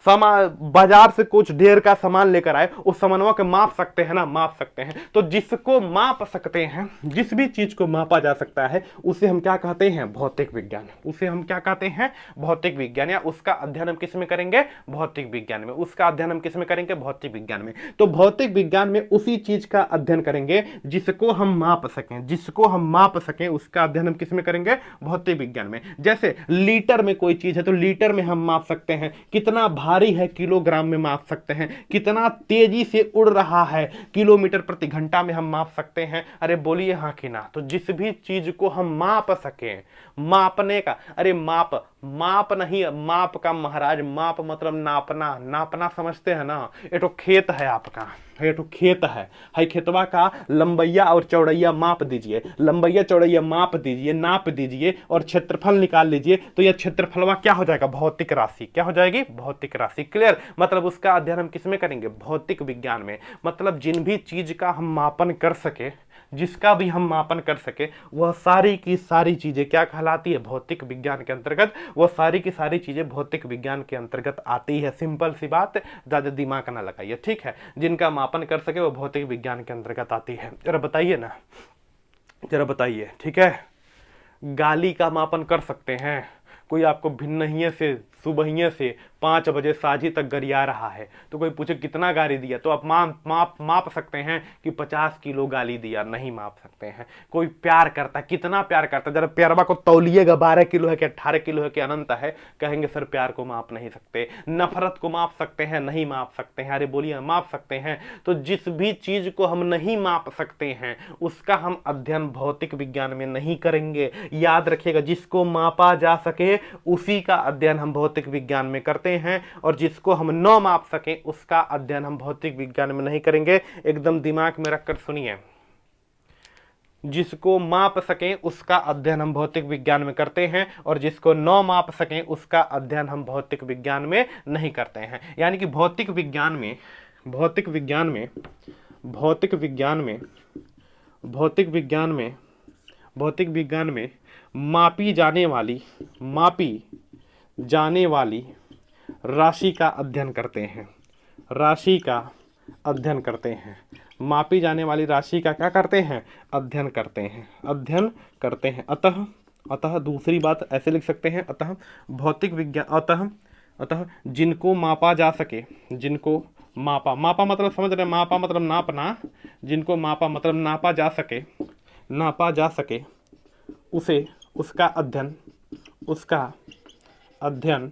बाजार से कुछ ढेर का सामान लेकर आए, उस सामानों के माप सकते हैं ना, माप सकते हैं। तो जिसको माप सकते हैं, जिस भी चीज को मापा जा सकता है, उसे हम क्या कहते हैं, भौतिक विज्ञान। उसे हम क्या कहते हैं, भौतिक विज्ञान। या उसका अध्ययन हम किस में करेंगे, भौतिक विज्ञान में। उसका अध्ययन हम किस में करेंगे, भौतिक विज्ञान में। तो भौतिक विज्ञान में उसी चीज का अध्ययन करेंगे जिसको हम माप सकें, जिसको हम माप सकें, उसका अध्ययन हम किस में करेंगे, भौतिक विज्ञान में। जैसे लीटर में कोई चीज है तो लीटर में हम माप सकते हैं, कितना भारी है किलोग्राम में माप सकते हैं, कितना तेजी से उड़ रहा है किलोमीटर प्रति घंटा में हम माप सकते हैं। अरे बोलिए हाँ कि ना। तो जिस भी चीज को हम माप सकें, मापने का, अरे माप नहीं, माप का महाराज, माप मतलब नापना, नापना समझते हैं ना। ये तो खेत है आपका, ये तो खेत है खेतवा का लंबैया और चौड़ैया माप दीजिए, लंबैया चौड़ैया माप दीजिए, नाप दीजिए और क्षेत्रफल निकाल लीजिए। तो यह क्षेत्रफलवा क्या हो जाएगा, भौतिक राशि। क्या हो जाएगी, भौतिक राशि। क्लियर। मतलब उसका अध्ययन हम किसमें करेंगे, भौतिक विज्ञान में। मतलब जिन भी चीज का हम मापन कर सके, जिसका भी हम मापन कर सके, वह सारी की सारी चीजें क्या कहलाती है, भौतिक विज्ञान के अंतर्गत। वह सारी की सारी चीजें भौतिक विज्ञान के अंतर्गत आती है। सिंपल सी बात, ज्यादा दिमाग ना लगाइए। ठीक है, जिनका मापन कर सके वह भौतिक विज्ञान के अंतर्गत आती है। जरा बताइए ना, जरा बताइए। ठीक है, गाली का मापन कर सकते हैं। कोई आपको भिन्नहिए से, सुबहिए से 5 बजे साझी तक गरिया रहा है, तो कोई पूछे कितना गाली दिया, तो आप माप सकते हैं कि 50 किलो गाली दिया, नहीं माप सकते हैं। कोई प्यार करता, कितना प्यार करता, जरा प्यारवा को तौलिएगा, 12 किलो है कि 18 किलो है कि अनंत है, कहेंगे सर प्यार को माप नहीं सकते। नफरत को माप सकते हैं, नहीं माप सकते हैं। अरे बोलिए माप सकते हैं। तो जिस भी चीज को हम नहीं माप सकते हैं उसका हम अध्ययन भौतिक विज्ञान में नहीं करेंगे। याद रखिएगा, जिसको मापा जा सके उसी का अध्ययन हम भौतिक विज्ञान में करते हैं, और जिसको हम न माप सकें उसका अध्ययन हम भौतिक विज्ञान में नहीं करेंगे। एकदम दिमाग में रखकर सुनिए, जिसको माप सकें उसका अध्ययन हम भौतिक विज्ञान में करते हैं, और जिसको न माप सकें उसका अध्ययन हम भौतिक विज्ञान में नहीं करते हैं। यानी कि भौतिक विज्ञान में भौतिक विज्ञान में भौतिक विज्ञान में भौतिक विज्ञान में भौतिक विज्ञान में मापी जाने वाली राशि का अध्ययन करते हैं। राशि का अध्ययन करते हैं। मापी जाने वाली राशि का क्या करते हैं? अध्ययन करते हैं। अध्ययन करते हैं। अतः दूसरी बात ऐसे लिख सकते हैं, अतः भौतिक विज्ञान, अतः जिनको मापा जा सके, जिनको मापा मतलब समझ रहे हैं, मापा मतलब नापना, जिनको मापा मतलब नापा जा सके उसे उसका अध्ययन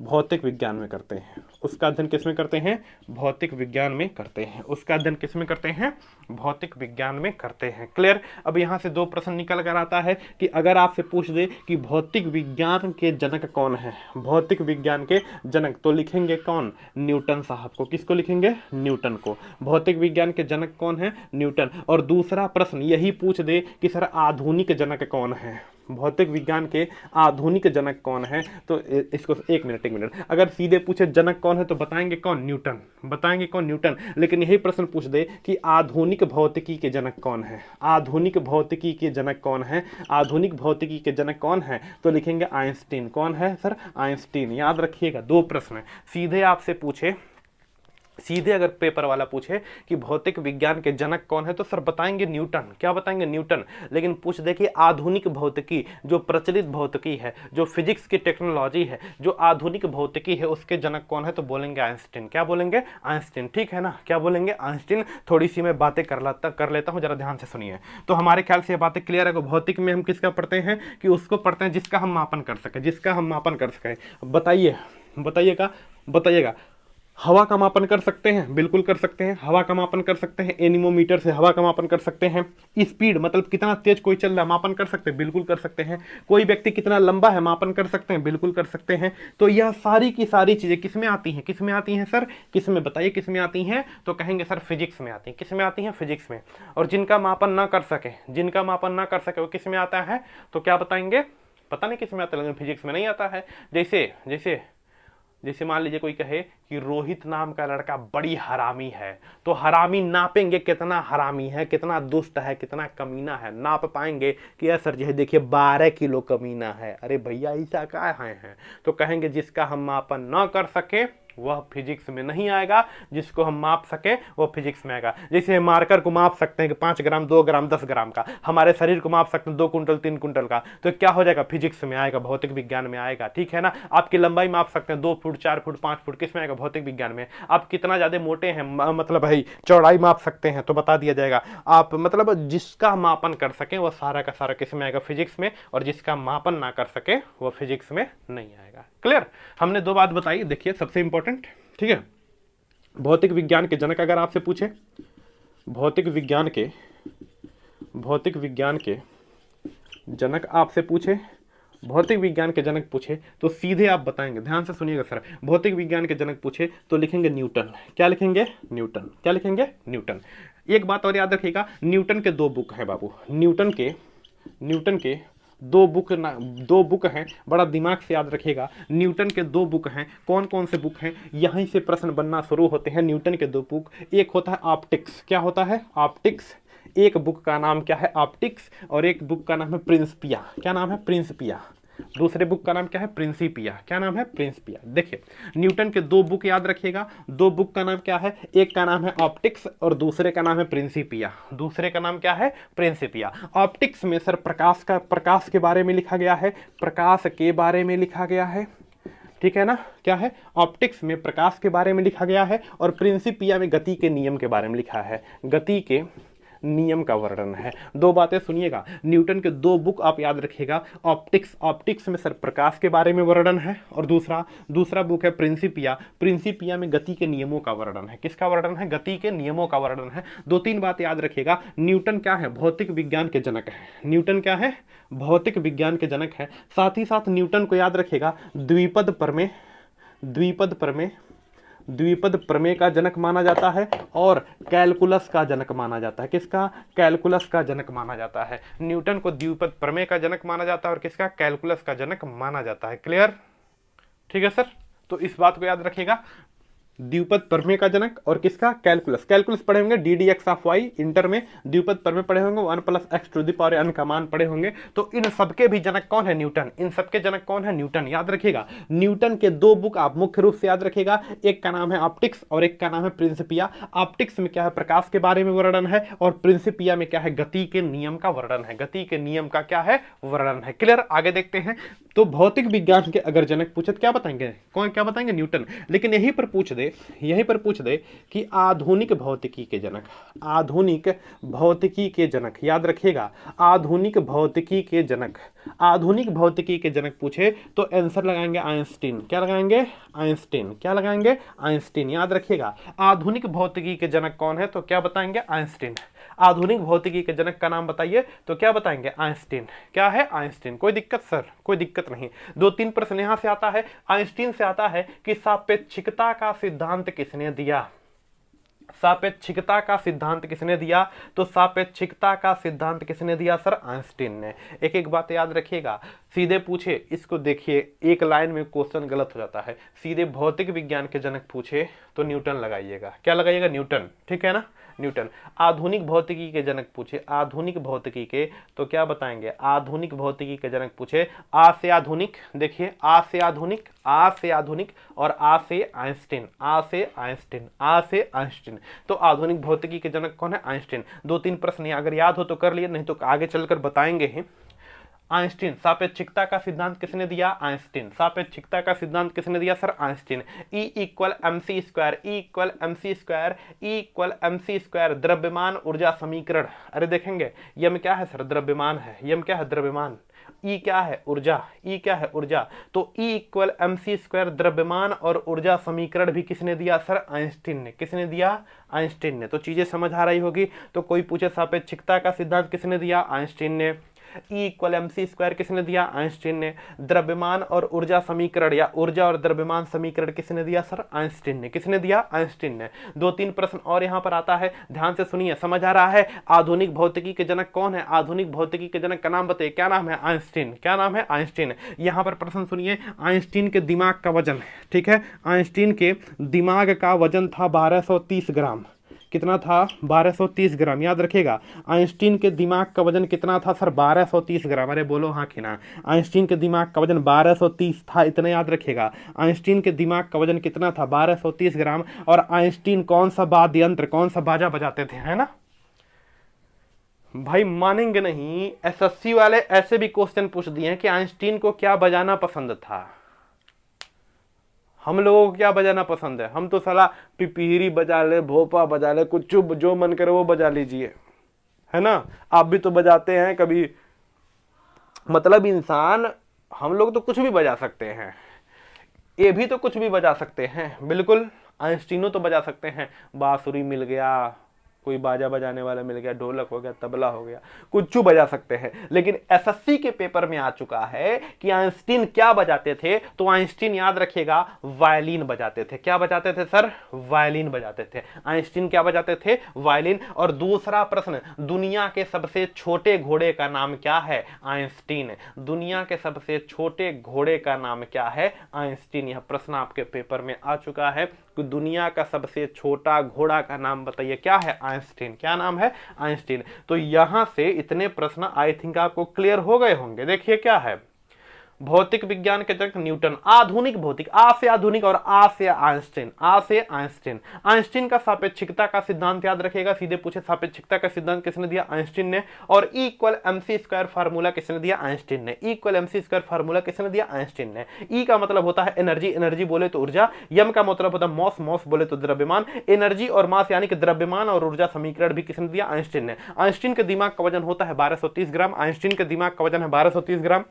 भौतिक विज्ञान में करते हैं। उसका अध्ययन किस में करते हैं? भौतिक विज्ञान में करते हैं। उसका अध्ययन किस में करते हैं? भौतिक विज्ञान में करते हैं। क्लियर? अब यहाँ से 2 प्रश्न निकल कर आता है कि अगर आपसे पूछ दे कि भौतिक विज्ञान के जनक कौन है, भौतिक विज्ञान के जनक, तो लिखेंगे कौन? न्यूटन साहब को। किसको लिखेंगे? न्यूटन को। भौतिक विज्ञान के जनक कौन है? न्यूटन। और दूसरा प्रश्न यही पूछ दे कि सर आधुनिक जनक कौन है, भौतिक विज्ञान के आधुनिक जनक कौन है, तो इसको एक मिनट अगर सीधे पूछे जनक कौन है तो बताएंगे कौन? न्यूटन। बताएंगे कौन? न्यूटन। लेकिन यही प्रश्न पूछ दे कि आधुनिक भौतिकी के जनक कौन है, आधुनिक भौतिकी के जनक कौन है, आधुनिक भौतिकी के जनक कौन है, तो लिखेंगे आइंस्टीन। कौन है सर? आइंस्टीन। याद रखिएगा 2 प्रश्न सीधे आपसे पूछे, सीधे अगर पेपर वाला पूछे कि भौतिक विज्ञान के जनक कौन है तो सर बताएंगे न्यूटन। क्या बताएंगे? न्यूटन। लेकिन पूछ दे कि आधुनिक भौतिकी, जो प्रचलित भौतिकी है, जो फिजिक्स की टेक्नोलॉजी है, जो आधुनिक भौतिकी है, उसके जनक कौन है, तो बोलेंगे आइंस्टीन। क्या बोलेंगे? आइंस्टीन। ठीक है ना? क्या बोलेंगे? आइंस्टीन। थोड़ी सी मैं बातें कर लेता हूँ, जरा ध्यान से सुनिए। तो हमारे ख्याल से ये बातें क्लियर है। भौतिक में हम किसका पढ़ते हैं? कि उसको पढ़ते हैं जिसका हम मापन कर सके, जिसका हम मापन कर सकें। बताइएगा हवा का मापन कर सकते हैं? बिल्कुल कर सकते हैं। हवा का मापन कर सकते हैं, एनीमोमीटर से हवा का मापन कर सकते हैं। स्पीड मतलब कितना तेज कोई चल रहा है, मापन कर सकते हैं? बिल्कुल कर सकते हैं। कोई व्यक्ति कितना लंबा है, मापन कर सकते हैं? बिल्कुल कर सकते हैं। तो यह सारी की सारी चीजें किस में आती हैं? किस में आती हैं सर? किस में? बताइए किस में आती हैं? तो कहेंगे सर फिजिक्स में आती हैं। किस में आती हैं? फिजिक्स में। और जिनका मापन ना कर सके, वो किस में आता है? तो क्या बताएंगे? पता नहीं किस में आता है, लेकिन फिजिक्स में नहीं आता है। जैसे मान लीजिए कोई कहे कि रोहित नाम का लड़का बड़ी हरामी है, तो हरामी नापेंगे कितना हरामी है, कितना दुष्ट है, कितना कमीना है, नाप पाएंगे कि यार सर जी देखिए 12 किलो कमीना है। अरे भैया ऐसा क्या है? तो कहेंगे जिसका हम मापन ना कर सके वह फिजिक्स में नहीं आएगा, जिसको हम माप सके वो फिजिक्स में आएगा। जैसे मार्कर को माप सकते हैं कि 5 ग्राम, 2 ग्राम, 10 ग्राम का, हमारे शरीर को माप सकते हैं 2 कुंटल, 3 कुंटल का, तो क्या हो जाएगा? फिजिक्स में आएगा, भौतिक विज्ञान में आएगा। ठीक है ना? आपकी लंबाई माप सकते हैं 2 फुट, 4 फुट, 5 फुट, किस में आएगा? भौतिक विज्ञान में। आप कितना ज्यादा मोटे हैं, मतलब भाई चौड़ाई माप सकते हैं तो बता दिया जाएगा। आप मतलब जिसका मापन कर सके वह सारा का सारा किस में आएगा? फिजिक्स में। और जिसका मापन ना कर सके वह फिजिक्स में नहीं आएगा। क्लियर? हमने 2 बात बताई, देखिए सबसे इंपॉर्टेंट। ठीक है? भौतिक विज्ञान के जनक अगर आपसे पूछे, भौतिक विज्ञान के जनक आपसे पूछे, भौतिक विज्ञान के जनक पूछे तो सीधे आप बताएंगे। ध्यान से सुनिएगा सर। भौतिक विज्ञान के जनक पूछे तो लिखेंगे न्यूटन। क्या लिखेंगे? न्यूटन। क्या लिखेंगे? न्यूटन। एक बात और याद रखिएगा, न्यूटन के 2 बुक हैं बाबू। न्यूटन के 2 बुक हैं, बड़ा दिमाग से याद रखिएगा। न्यूटन के 2 बुक हैं। कौन कौन से बुक हैं? यहीं से प्रश्न बनना शुरू होते हैं। न्यूटन के 2 बुक, एक होता है ऑप्टिक्स। क्या होता है? ऑप्टिक्स। एक बुक का नाम क्या है? ऑप्टिक्स। और एक बुक का नाम है प्रिंसिपिया। क्या नाम है? प्रिंसिपिया। दूसरे बुक का नाम क्या है? प्रिंसिपिया। क्या नाम है? प्रिंसिपिया। देखिए न्यूटन के 2 बुक याद रखिएगा। 2 बुक का नाम क्या है? एक का नाम है ऑप्टिक्स और दूसरे का नाम है प्रिंसिपिया। दूसरे का नाम क्या है? प्रिंसिपिया। ऑप्टिक्स में सर प्रकाश के बारे में लिखा गया है, प्रकाश के बारे में लिखा गया है। ठीक है ना? क्या है? ऑप्टिक्स में प्रकाश के बारे में लिखा गया है और प्रिंसिपिया में गति के नियम के बारे में लिखा है, गति के नियम का वर्णन है। 2 बातें सुनिएगा, न्यूटन के 2 बुक आप याद रखिएगा। ऑप्टिक्स में सर प्रकाश के बारे में वर्णन है और दूसरा बुक है प्रिंसिपिया में गति के नियमों का वर्णन है। किसका वर्णन है? गति के नियमों का वर्णन है। 2-3 बात याद रखिएगा। न्यूटन क्या है? भौतिक विज्ञान के जनक है। न्यूटन क्या है? भौतिक विज्ञान के जनक है। साथ ही साथ न्यूटन को याद रखिएगा द्विपद प्रमेय का जनक माना जाता है और कैलकुलस का जनक माना जाता है। किसका? कैलकुलस का जनक माना जाता है। न्यूटन को द्विपद प्रमेय का जनक माना जाता है और किसका? कैलकुलस का जनक माना जाता है। क्लियर? ठीक है सर? तो इस बात को याद रखिएगा। द्विपद प्रमेय का जनक और किसका, कैलकुलस। कैलकुलस पढ़े होंगे ddx ऑफ y, इंटर में द्विपद प्रमेय पढ़े होंगे, 1 + x⁴n का मान पढ़े होंगे। तो इन सबके भी जनक कौन है, न्यूटन। इन सबके जनक कौन है, न्यूटन। याद रखिएगा न्यूटन के 2 बुक आप मुख्य रूप से याद रखिएगा, एक का नाम है ऑप्टिक्स और एक का नाम है प्रिंसिपिया। ऑप्टिक्स में क्या है, प्रकाश के बारे में वर्णन है, और प्रिंसिपिया में क्या है, गति के नियम का वर्णन है। गति के नियम का क्या है, वर्णन है। क्लियर, आगे देखते हैं। तो भौतिक विज्ञान के अगर जनक पूछे तो क्या बताएंगे, कौन क्या बताएंगे, न्यूटन। लेकिन यहीं पर पूछ दे कि आधुनिक भौतिकी के जनक, आधुनिक भौतिकी के जनक, याद रखिएगा आधुनिक भौतिकी के जनक, आधुनिक भौतिकी के जनक पूछे तो आंसर लगाएंगे आइंस्टीन। क्या लगाएंगे, आइंस्टीन। क्या लगाएंगे, आइंस्टीन। याद रखिएगा आधुनिक भौतिकी के जनक कौन है, तो क्या बताएंगे, आइंस्टीन। आधुनिक भौतिकी के जनक का नाम बताइए तो क्या बताएंगे, आइंस्टीन। क्या है, आइंस्टीन। कोई दिक्कत सर, कोई दिक्कत नहीं। 2-3 प्रश्न यहां से आता है, आइंस्टीन से आता है कि सापेक्षिकता का सिद्धांत किसने दिया। सापेक्षिकता का सिद्धांत किसने दिया, तो सापेक्षिकता का सिद्धांत किसने दिया, सर आइंस्टीन ने। एक एक बात याद रखिएगा, सीधे पूछे इसको देखिए, एक लाइन में क्वेश्चन गलत हो जाता है। सीधे भौतिक विज्ञान के जनक पूछे तो न्यूटन लगाइएगा। क्या लगाइएगा, न्यूटन। ठीक है ना, न्यूटन। आधुनिक भौतिकी के जनक पूछे, आधुनिक भौतिकी के, तो क्या बताएंगे, आधुनिक भौतिकी के जनक पूछे, आ से आधुनिक, देखिए आ से आधुनिक, आ से आधुनिक और आ से आइंस्टीन, आ से आइंस्टीन, आ से आइंस्टीन। तो आधुनिक भौतिकी के जनक कौन है, आइंस्टीन। 2-3 प्रश्न अगर याद हो तो कर लिए, नहीं तो आगे चलकर बताएंगे ही। आइंस्टीन। सापेक्षिकता का सिद्धांत किसने दिया, आइंस्टीन। सापेक्षिकता का सिद्धांत किसने दिया, sir Einstein. E = mc², E = mc², E = mc², द्रव्यमान ऊर्जा समीकरण। अरे देखेंगे यम क्या है सर, द्रव्यमान है। यम क्या है, द्रव्यमान। E क्या है, ऊर्जा। E क्या है, ऊर्जा। तो E = mc² द्रव्यमान और ऊर्जा समीकरण भी किसने दिया, सर आइंस्टीन ने। किसने दिया, आइंस्टीन ने। तो चीजें समझ आ रही होगी। तो कोई पूछे सापेक्षिकता का सिद्धांत किसने दिया, आइंस्टीन ने। E = mc² किसने दिया, आइंस्टीन ने। द्रव्यमान और ऊर्जा समीकरण या ऊर्जा और द्रव्यमान समीकरण किसने दिया, सर आइंस्टीन ने। किसने दिया, आइंस्टीन ने। 2-3 प्रश्न और यहां पर आता है, ध्यान से सुनिए, समझ आ रहा है। आधुनिक भौतिकी के जनक कौन है, आधुनिक भौतिकी के जनक का नाम बताइए। क्या नाम है, आइंस्टीन। क्या नाम है, आइंस्टीन। यहां पर प्रश्न सुनिए, आइंस्टीन के दिमाग का वजन, ठीक है, आइंस्टीन के दिमाग का वजन था 1230 ग्राम। कितना था, 1230 ग्राम। याद रखिएगा आइंस्टीन के दिमाग का वजन कितना था, सर 1230 ग्राम। अरे बोलो हाँ कि ना। आइंस्टीन के दिमाग का वजन 1230 था, इतना याद रखिएगा। आइंस्टीन के दिमाग का वजन कितना था, 1230 ग्राम। और आइंस्टीन कौन सा वाद्य यंत्र, कौन सा बाजा बजाते थे, है ना भाई। मानेंगे नहीं, एसएससी वाले ऐसे भी क्वेश्चन पूछ दिए हैं कि आइंस्टीन को क्या बजाना पसंद था। हम लोगों को क्या बजाना पसंद है, हम तो साला पिपीरी बजा ले, भोपा बजा ले, कुछ जो मन करे वो बजा लीजिए, है ना। आप भी तो बजाते हैं कभी, मतलब इंसान, हम लोग तो कुछ भी बजा सकते हैं, ये भी तो कुछ भी बजा सकते हैं। बिल्कुल, आइंस्टीनो तो बजा सकते हैं, बांसुरी मिल गया, कोई बाजा बजाने वाला मिल गया, ढोलक हो गया, तबला हो गया, कुछ बजा सकते हैं। लेकिन एसएससी के पेपर में आ चुका है कि आइंस्टीन क्या बजाते थे, तो आइंस्टीन याद रखिएगा वायलिन बजाते थे। क्या बजाते थे सर, वायलिन बजाते थे। आइंस्टीन क्या बजाते थे, वायलिन। और दूसरा प्रश्न, दुनिया के सबसे छोटे घोड़े का नाम क्या है, आइंस्टीन। दुनिया के सबसे छोटे घोड़े का नाम क्या है, आइंस्टीन। यह प्रश्न आपके पेपर में आ चुका है कि दुनिया का सबसे छोटा घोड़ा का नाम बताइए। क्या है, आइंस्टीन। क्या नाम है, आइंस्टीन। तो यहां से इतने प्रश्न आई थिंक आपको क्लियर हो गए होंगे। देखिए क्या है, भौतिक विज्ञान के जनक न्यूटन। आधुनिक भौतिक, आ से आधुनिक और आ से आइंस्टीन, आ से आइंस्टीन। आइंस्टीन का सापेक्षिकता का सिद्धांत याद रखिएगा, सीधे पूछे सापेक्षिकता का सिद्धांत किसने दिया, आइंस्टीन ने। और E = mc² फार्मूला किसने दिया, आइंस्टीन ने। E = mc² फार्मूला किसने दिया, आइंस्टीन ने। E का मतलब होता है एनर्जी, एनर्जी बोले तो ऊर्जा। M का मतलब होता है मॉस, मॉस बोले तो द्रव्यमान। एनर्जी और मास यानी कि द्रव्यमान और ऊर्जा समीकरण भी किसने दिया, आइंस्टीन ने। आइंस्टीन के दिमाग का वजन होता है 1230 ग्राम। आइंस्टीन के दिमाग का वजन है 1230 ग्राम।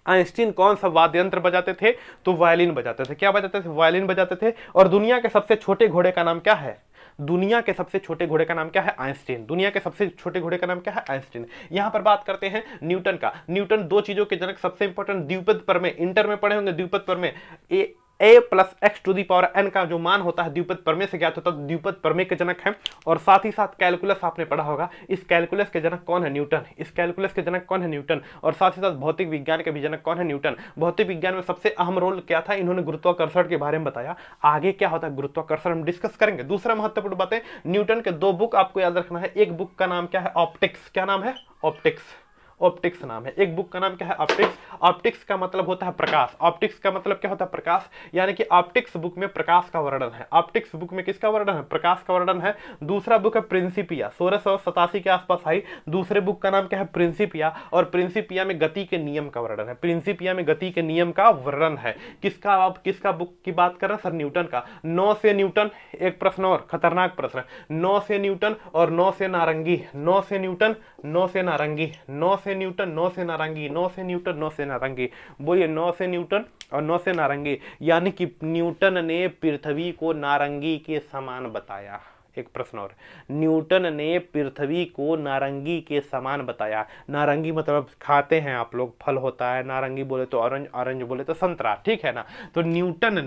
आइंस्टीन कौन सा वाद्य यंत्र बजाते थे, तो वायलिन बजाते थे। क्या बजाते थे, वायलिन बजाते थे। और दुनिया के सबसे छोटे घोड़े का नाम क्या है, दुनिया के सबसे छोटे घोड़े का नाम क्या है, आइंस्टीन। दुनिया के सबसे छोटे घोड़े का नाम क्या है, आइंस्टीन। यहां पर बात करते हैं न्यूटन का। न्यूटन 2 चीजों के जनक, सबसे इंपॉर्टेंट द्विपद प्रमेय, इंटर में पढ़े होंगे द्विपद प्रमेय। a plus X to the power n का जो मान होता है द्विपद प्रमेय से ज्ञात होता है, द्विपद प्रमेय के जनक है। और साथ ही साथ कैलकुलस आपने पढ़ा होगा, इस कैलकुलस के जनक कौन है? न्यूटन। इस कैलकुलस के जनक कौन है? न्यूटन। और साथ ही साथ भौतिक विज्ञान के भी जनक कौन है? न्यूटन। भौतिक विज्ञान में सबसे अहम रोल क्या था? इन्होंने गुरुत्वाकर्षण के बारे में बताया। आगे क्या होता है गुरुत्वाकर्षण हम डिस्कस करेंगे। दूसरा महत्वपूर्ण बात है, न्यूटन के 2 बुक आपको याद रखना है। एक बुक का नाम क्या है? ऑप्टिक्स। क्या नाम है? ऑप्टिक्स। ऑप्टिक्स नाम है। एक बुक का नाम क्या है? ऑप्टिक्स। ऑप्टिक्स का मतलब होता है प्रकाश। ऑप्टिक्स का मतलब क्या होता है? प्रकाश। यानी कि ऑप्टिक्स बुक में प्रकाश का वर्णन है। ऑप्टिक्स बुक में किसका वर्णन है? प्रकाश का वर्णन है। दूसरा बुक है प्रिंसिपिया, 1687 के आसपास आई। दूसरे बुक का नाम क्या है? प्रिंसिपिया। और प्रिंसिपिया में गति के नियम का वर्णन है। प्रिंसिपिया में गति के नियम का वर्णन है। किसका? आप किसका बुक की बात कर रहे हैं? सर न्यूटन का। 9 से न्यूटन। एक प्रश्न और खतरनाक प्रश्न, 9 से न्यूटन और 9 से नारंगी। 9 से न्यूटन, 9 से नारंगी। 9 से न्यूटन, 9 से नारंगी। 9 से न्यूटन, 9 से नारंगी। बोलिए 9 से न्यूटन और 9 से नारंगी। यानी कि न्यूटन ने पृथ्वी को नारंगी के समान बताया। एक प्रश्न और, न्यूटन ने पृथ्वी को नारंगी के समान बताया। नारंगी मतलब खाते हैं आप लोग, फल होता है। नारंगी बोले तो ऑरेंज, ऑरेंज बोले तो संतरा, ठीक है ना। तो न्यूटन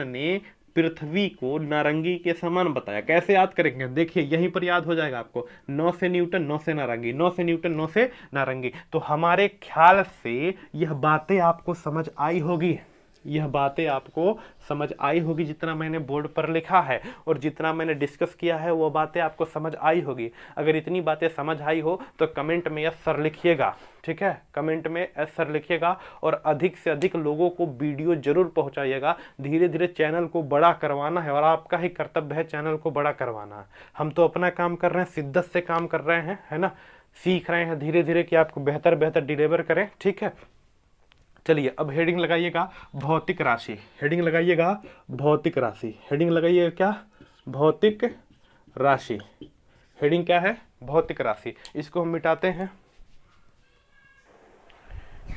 ने पृथ्वी को नारंगी के समान बताया। कैसे याद करेंगे? देखिए यहीं पर याद हो जाएगा आपको। 9 से न्यूटन, 9 से नारंगी। 9 से न्यूटन, 9 से नारंगी। तो हमारे ख्याल से यह बातें आपको समझ आई होगी। यह बातें आपको समझ आई होगी। जितना मैंने बोर्ड पर लिखा है और जितना मैंने डिस्कस किया है वो बातें आपको समझ आई होगी। अगर इतनी बातें समझ आई हो तो कमेंट में यस सर लिखिएगा, ठीक है। कमेंट में यस सर लिखिएगा और अधिक से अधिक लोगों को वीडियो जरूर पहुंचाइएगा। धीरे धीरे चैनल को बड़ा करवाना है और आपका ही कर्तव्य है चैनल को बड़ा करवाना। हम तो अपना काम कर रहे हैं, शिद्दत से काम कर रहे हैं, है ना। सीख रहे हैं धीरे धीरे कि आपको बेहतर डिलीवर करें, ठीक है। चलिए अब हेडिंग लगाइएगा भौतिक राशि। हेडिंग लगाइएगा भौतिक राशि। हेडिंग लगाइएगा क्या? भौतिक राशि। हेडिंग क्या है? भौतिक राशि। इसको हम मिटाते हैं।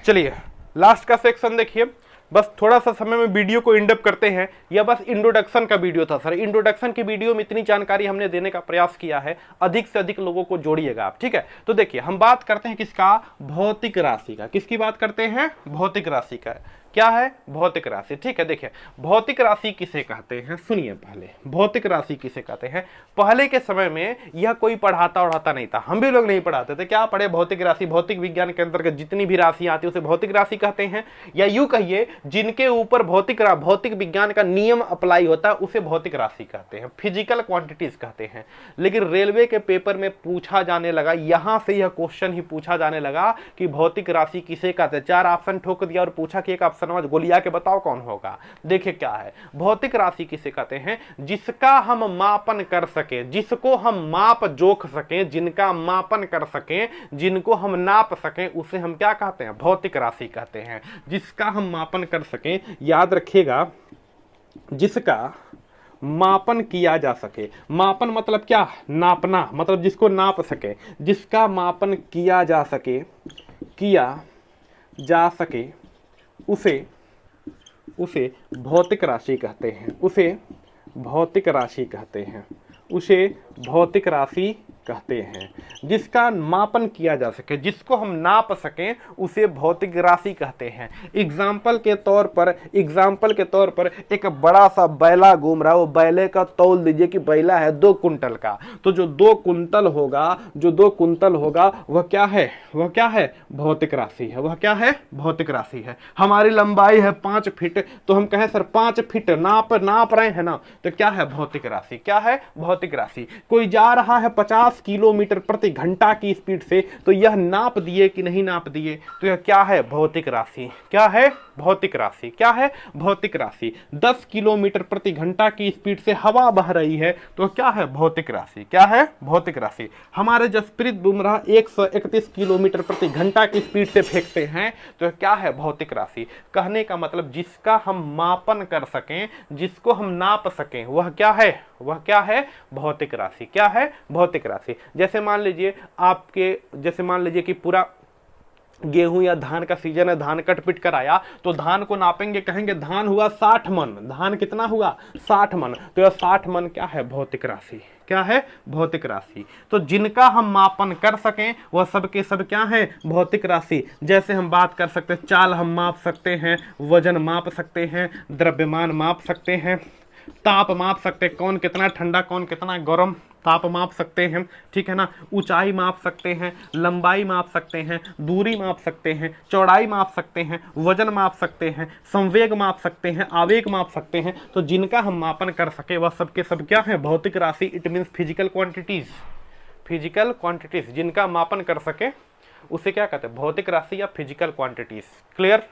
चलिए लास्ट का सेक्शन देखिए। बस थोड़ा सा समय में वीडियो को इंडप करते हैं। यह बस इंट्रोडक्शन का वीडियो था सर। इंट्रोडक्शन की वीडियो में इतनी जानकारी हमने देने का प्रयास किया है, अधिक से अधिक लोगों को जोड़िएगा आप, ठीक है। तो देखिए हम बात करते हैं किसका? भौतिक राशि का। किसकी बात करते हैं? भौतिक राशि का। क्या है? भौतिक राशि, ठीक है। देखिए भौतिक राशि किसे कहते हैं? सुनिए पहले, भौतिक राशि किसे कहते हैं? पहले के समय में यह कोई पढ़ाता उड़ाता नहीं था, हम भी लोग नहीं पढ़ाते थे। क्या पढ़े? भौतिक राशि। भौतिक विज्ञान के अंतर्गत जितनी भी राशि आती है उसे भौतिक राशि कहते हैं। या यूं कहिए जिनके ऊपर भौतिक विज्ञान का नियम अप्लाई होता है उसे भौतिक राशि कहते हैं, फिजिकल क्वांटिटीज कहते हैं। लेकिन रेलवे के पेपर में पूछा जाने लगा, यहां से यह क्वेश्चन ही पूछा जाने लगा कि भौतिक राशि किसे कहते हैं। 4 ऑप्शन ठोक दिया और पूछा कि एक ऑप्शन गोलिया के बताओ कौन होगा। देखिए क्या है भौतिक राशि किसे कहते हैं? जिसका हम मापन कर सके, जिसको हम माप जोख सके, जिनका मापन कर सके, जिनको हम नाप सके, उसे हम क्या कहते हैं? भौतिक राशि कहते हैं। जिसका हम मापन कर सके, याद रखिएगा, जिसका मापन किया जा सके। मापन मतलब क्या? नापना, मतलब जिसको नाप सके। जिसका मापन किया जा सके, उसे भौतिक राशि कहते हैं। उसे भौतिक राशि कहते हैं। उसे भौतिक राशि कहते हैं। जिसका मापन किया जा सके, जिसको हम नाप सकें, उसे भौतिक राशि कहते हैं। एग्जाम्पल के तौर पर एक बड़ा सा बैला घूम रहा है, वो बैले का तौल दीजिए कि बैला है 2 कुंटल का। तो जो 2 कुंटल होगा वह क्या है? वह क्या है? भौतिक राशि है। वह क्या है? भौतिक राशि है। हमारी लंबाई है 5 फीट, तो हम कहें सर 5 फीट नाप रहे हैं ना, तो क्या है? भौतिक राशि। क्या है? भौतिक राशि। कोई जा रहा है 50 किलोमीटर प्रति घंटा की स्पीड से, तो यह नाप दिए कि नहीं नाप दिए, तो यह क्या है? भौतिक राशि। क्या है? भौतिक राशि। क्या है? भौतिक राशि। 10 किलोमीटर प्रति घंटा की स्पीड से हवा बह रही है, तो क्या है? भौतिक राशि। क्या है? भौतिक राशि। हमारे जसप्रीत बुमराह 131 किलोमीटर प्रति घंटा की स्पीड से फेंकते हैं, तो क्या है? भौतिक राशि। कहने का मतलब जिसका हम मापन कर सकें, जिसको हम नाप सकें, वह क्या है? वह क्या है? भौतिक राशि। क्या है? भौतिक राशि। जैसे मान लीजिए कि पूरा गेहूं या धान का सीजन है, धान कट पिट कर आया तो धान को नापेंगे, कहेंगे धान हुआ 60 मन। धान कितना हुआ? 60 मन। तो यह 60 मन क्या है? भौतिक राशि। क्या है? भौतिक राशि। तो जिनका हम मापन कर सकें वह सब के सब क्या है? भौतिक राशि। जैसे हम बात कर सकते हैं, चाल हम माप सकते हैं, वजन माप सकते हैं, द्रव्यमान माप सकते हैं, ताप माप सकते हैं, कौन कितना ठंडा कौन कितना गर्म, ताप माप सकते हैं, ठीक है ना। ऊंचाई माप सकते हैं, लंबाई माप सकते हैं, दूरी माप सकते हैं, चौड़ाई माप सकते हैं, वजन माप सकते हैं, संवेग माप सकते हैं, आवेग माप सकते हैं। तो जिनका हम मापन कर सके वह सब के सब क्या है? भौतिक राशि। It means physical quantities. Physical quantities जिनका मापन कर सके उसे क्या कहते हैं? भौतिक राशि या फिजिकल क्वांटिटीज। क्लियर?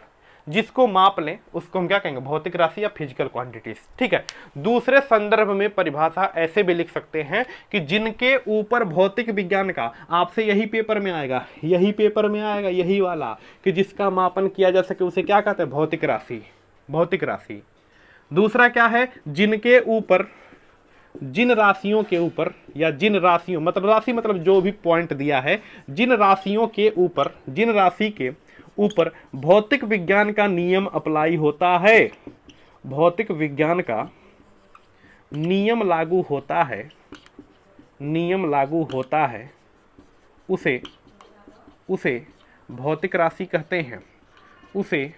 जिसको माप लें उसको हम क्या कहेंगे? भौतिक राशि या फिजिकल क्वांटिटीज। ठीक है। दूसरे संदर्भ में परिभाषा ऐसे भी लिख सकते हैं कि जिनके ऊपर भौतिक विज्ञान का, आपसे यही पेपर में आएगा, यही पेपर में आएगा, यही वाला, कि जिसका मापन किया जा सके उसे क्या कहते हैं? भौतिक राशि। भौतिक राशि। दूसरा क्या है? जिनके ऊपर, जिन राशियों के ऊपर, या जिन राशियों मतलब राशि मतलब जो भी पॉइंट दिया है, जिन राशियों के ऊपर, जिन राशि के ऊपर भौतिक विज्ञान का नियम अप्लाई होता है, भौतिक विज्ञान का नियम लागू होता है, नियम लागू होता है, उसे उसे भौतिक राशि कहते हैं, उसे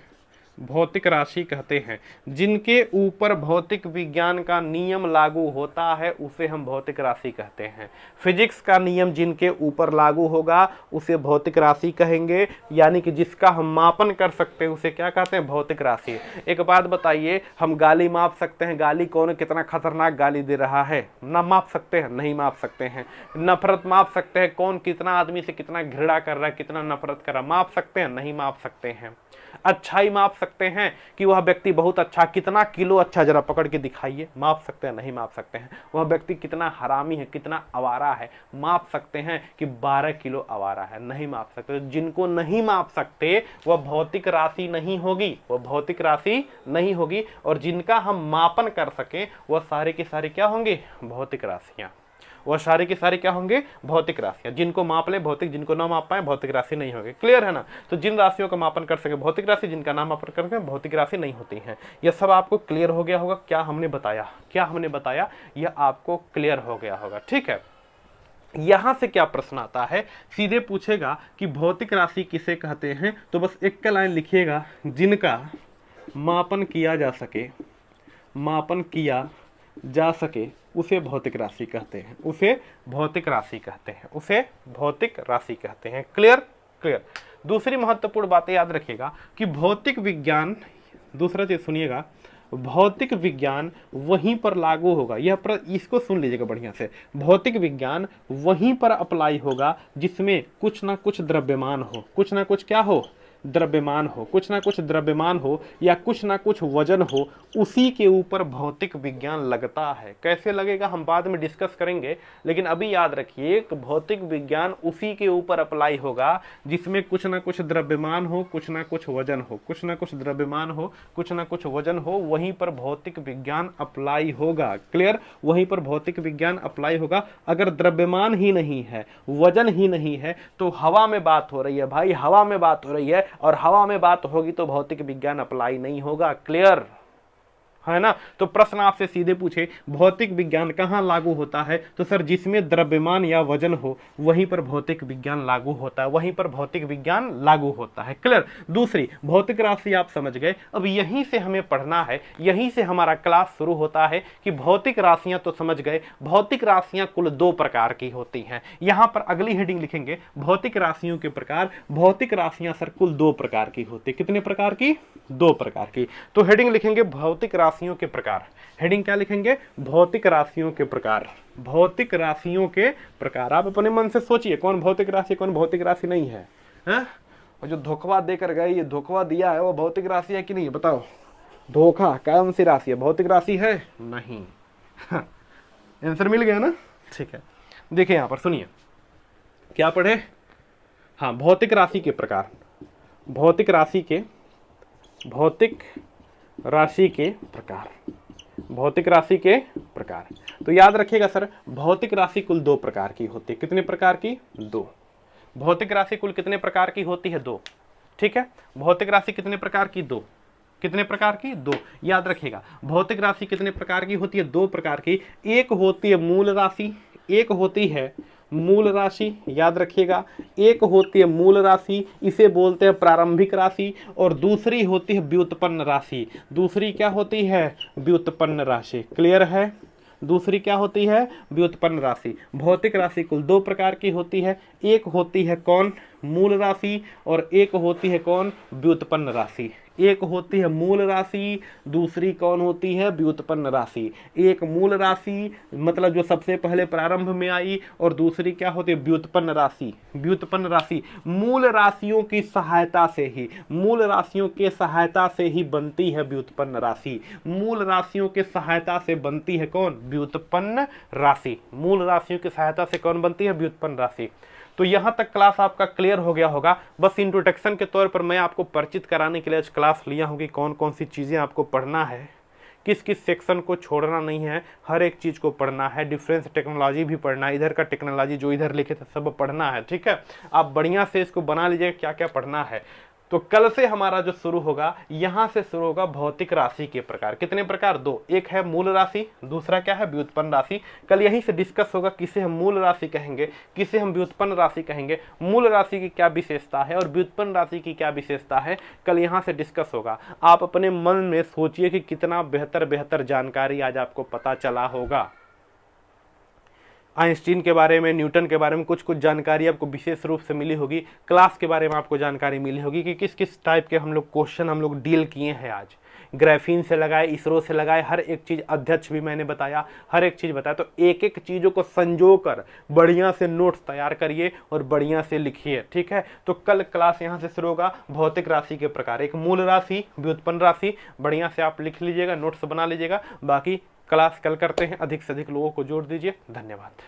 भौतिक राशि कहते हैं। जिनके ऊपर भौतिक विज्ञान का नियम लागू होता है उसे हम भौतिक राशि कहते हैं। फिजिक्स का नियम जिनके ऊपर लागू होगा उसे भौतिक राशि कहेंगे, यानी कि जिसका हम मापन कर सकते हैं उसे क्या कहते हैं? भौतिक राशि। एक बात बताइए, हम गाली माप सकते हैं? गाली कौन कितना खतरनाक गाली दे रहा है? ना माप सकते हैं? नहीं माप सकते हैं। नफरत माप सकते हैं? कौन कितना आदमी से कितना घृणा कर रहा है, कितना नफरत कर रहा है? माप सकते हैं? नहीं माप सकते हैं। अच्छाई माप सकते हैं कि वह व्यक्ति बहुत अच्छा, कितना किलो अच्छा, जरा पकड़ के दिखाइए, माप सकते हैं? नहीं माप सकते हैं। वह व्यक्ति कितना हरामी है, कितना आवारा है, माप सकते हैं कि 12 किलो आवारा है? नहीं माप सकते। जिनको नहीं माप सकते वह भौतिक राशि नहीं होगी, वह भौतिक राशि नहीं होगी। और जिनका हम मापन कर सकें वह सारे के सारे क्या होंगे? भौतिक राशियां। वह सारे के सारे क्या होंगे? भौतिक राशियां। जिनको माप ले भौतिक, जिनको ना माप पाए भौतिक राशि नहीं होगी। क्लियर है ना? तो जिन राशियों का मापन कर सके भौतिक राशि, जिनका नाम मापन कर सके भौतिक राशि नहीं होती है। यह सब आपको क्लियर हो गया होगा। क्या हमने बताया, क्या हमने बताया, यह आपको क्लियर हो गया होगा। ठीक है। यहां से क्या प्रश्न आता है? सीधे पूछेगा कि भौतिक राशि किसे कहते हैं, तो बस एक का लाइन लिखिएगा, जिनका मापन किया जा सके, मापन किया जा सके उसे भौतिक राशि कहते हैं, उसे भौतिक राशि कहते हैं, उसे भौतिक राशि कहते हैं। क्लियर? क्लियर। दूसरी महत्वपूर्ण बातें याद रखिएगा कि भौतिक विज्ञान, दूसरा चीज सुनिएगा, भौतिक विज्ञान वहीं पर लागू होगा। इसको सुन लीजिएगा बढ़िया से। भौतिक विज्ञान वहीं पर अप्लाई होगा जिसमें कुछ ना कुछ द्रव्यमान हो, कुछ ना कुछ क्या हो? द्रव्यमान हो, कुछ ना कुछ द्रव्यमान हो या कुछ ना कुछ वजन हो, उसी के ऊपर भौतिक विज्ञान लगता है। कैसे लगेगा हम बाद में डिस्कस करेंगे, लेकिन अभी याद रखिए कि भौतिक विज्ञान उसी के ऊपर अप्लाई होगा जिसमें कुछ ना कुछ द्रव्यमान हो, कुछ ना कुछ वजन हो, कुछ ना कुछ द्रव्यमान हो, कुछ ना कुछ वजन हो, वहीं पर भौतिक विज्ञान अप्लाई होगा। क्लियर? वहीं पर भौतिक विज्ञान अप्लाई होगा। अगर द्रव्यमान ही नहीं है, वजन ही नहीं है, तो हवा में बात हो रही है भाई, हवा में बात हो रही है, और हवा में बात होगी तो भौतिक विज्ञान अप्लाई नहीं होगा। क्लियर है ना? तो प्रश्न आपसे सीधे पूछे भौतिक विज्ञान कहां लागू होता है, तो सर जिसमें द्रव्यमान या वजन हो वहीं पर भौतिक विज्ञान लागू होता है, वहीं पर भौतिक विज्ञान लागू होता है। क्लियर? दूसरी भौतिक राशि आप समझ गए। अब यहीं से हमें पढ़ना है, यहीं से हमारा क्लास शुरू होता है कि भौतिक राशियां तो समझ गए, भौतिक राशियां कुल 2 प्रकार की होती हैं। यहां पर अगली हेडिंग लिखेंगे भौतिक राशियों के प्रकार। भौतिक राशियां सर कुल 2 प्रकार की होती है। कितने प्रकार की? 2 प्रकार की। तो हेडिंग लिखेंगे भौतिक राशियों के प्रकार। हेडिंग क्या लिखेंगे? भौतिक राशियों के प्रकार। भौतिक राशियों के प्रकार। आप अपने मन से सोचिए कौन भौतिक राशि, कौन भौतिक राशि नहीं है, हैं? और जो धोखा देकर गए, ये धोखा दिया है वो भौतिक राशि है कि नहीं? बताओ। धोखा कौन सी राशि है? भौतिक राशि है? नहीं। आंसर मिल गया ना? ठीक है। देखिए यहां पर सुनिए क्या पढ़े। हाँ, भौतिक राशि के प्रकार। भौतिक राशि के, भौतिक राशि के प्रकार, भौतिक राशि के प्रकार। तो याद रखिएगा सर, भौतिक राशि कुल 2 प्रकार की होती है। कितने प्रकार की? 2। भौतिक राशि कुल कितने प्रकार की होती है? 2। ठीक है। भौतिक राशि कितने प्रकार की? दो। कितने प्रकार की? दो। याद रखिएगा, भौतिक राशि कितने प्रकार की होती है? दो प्रकार की। एक होती है मूल राशि, एक होती है मूल राशि, याद रखिएगा, एक होती है मूल राशि, इसे बोलते हैं प्रारंभिक राशि, और दूसरी होती है व्युत्पन्न राशि। दूसरी क्या होती है? व्युत्पन्न राशि। क्लियर है? दूसरी क्या होती है? व्युत्पन्न राशि। भौतिक राशि कुल दो प्रकार की होती है, एक होती है कौन? मूल राशि, और एक होती है कौन? व्युत्पन्न राशि। एक होती है मूल राशि, दूसरी कौन होती है? व्युत्पन्न राशि। एक मूल राशि मतलब जो सबसे पहले प्रारंभ में आई, और दूसरी क्या होती है? व्युत्पन्न राशि। व्युत्पन्न राशि मूल राशियों की सहायता से ही, मूल राशियों के सहायता से ही बनती है व्युत्पन्न राशि। मूल राशियों के सहायता से बनती है कौन? व्युत्पन्न राशि। मूल राशियों की सहायता से कौन बनती है? व्युत्पन्न राशि। तो यहां तक क्लास आपका क्लियर हो गया होगा। बस इंट्रोडक्शन के तौर पर मैं आपको परिचित कराने के लिए आज क्लास लिया हूं कि कौन कौन सी चीजें आपको पढ़ना है, किस किस सेक्शन को छोड़ना नहीं है, हर एक चीज को पढ़ना है। डिफरेंस टेक्नोलॉजी भी पढ़ना है, इधर का टेक्नोलॉजी जो इधर लिखे थे सब पढ़ना है, ठीक है। आप बढ़िया से इसको बना लीजिए क्या क्या पढ़ना है। तो कल से हमारा जो शुरू होगा, यहां से शुरू होगा भौतिक राशि के प्रकार। कितने प्रकार? दो। एक है मूल राशि, दूसरा क्या है? व्युत्पन्न राशि। कल यहीं से डिस्कस होगा किसे हम मूल राशि कहेंगे, किसे हम व्युत्पन्न राशि कहेंगे, मूल राशि की क्या विशेषता है और व्युत्पन्न राशि की क्या विशेषता है, कल यहां से डिस्कस होगा। आप अपने मन में सोचिए कि कितना बेहतर जानकारी आज आपको पता चला होगा। आइंस्टीन के बारे में, न्यूटन के बारे में कुछ जानकारी आपको विशेष रूप से मिली होगी। क्लास के बारे में आपको जानकारी मिली होगी कि किस किस टाइप के क्वेश्चन हम लोग डील किए हैं आज। ग्राफीन से लगाए, इसरो से लगाए, हर एक चीज, अध्यक्ष भी मैंने बताया, हर एक चीज बताया। तो एक एक चीजों को संजोकर बढ़िया से नोट्स तैयार करिए और बढ़िया से लिखिए, ठीक है। तो कल क्लास यहां से शुरू होगा भौतिक राशि के प्रकार। एक मूल राशि, व्युत्पन्न राशि, बढ़िया से आप लिख लीजिएगा, नोट्स बना लीजिएगा। बाकी क्लास कल करते हैं। अधिक से अधिक लोगों को जोड़ दीजिए। धन्यवाद।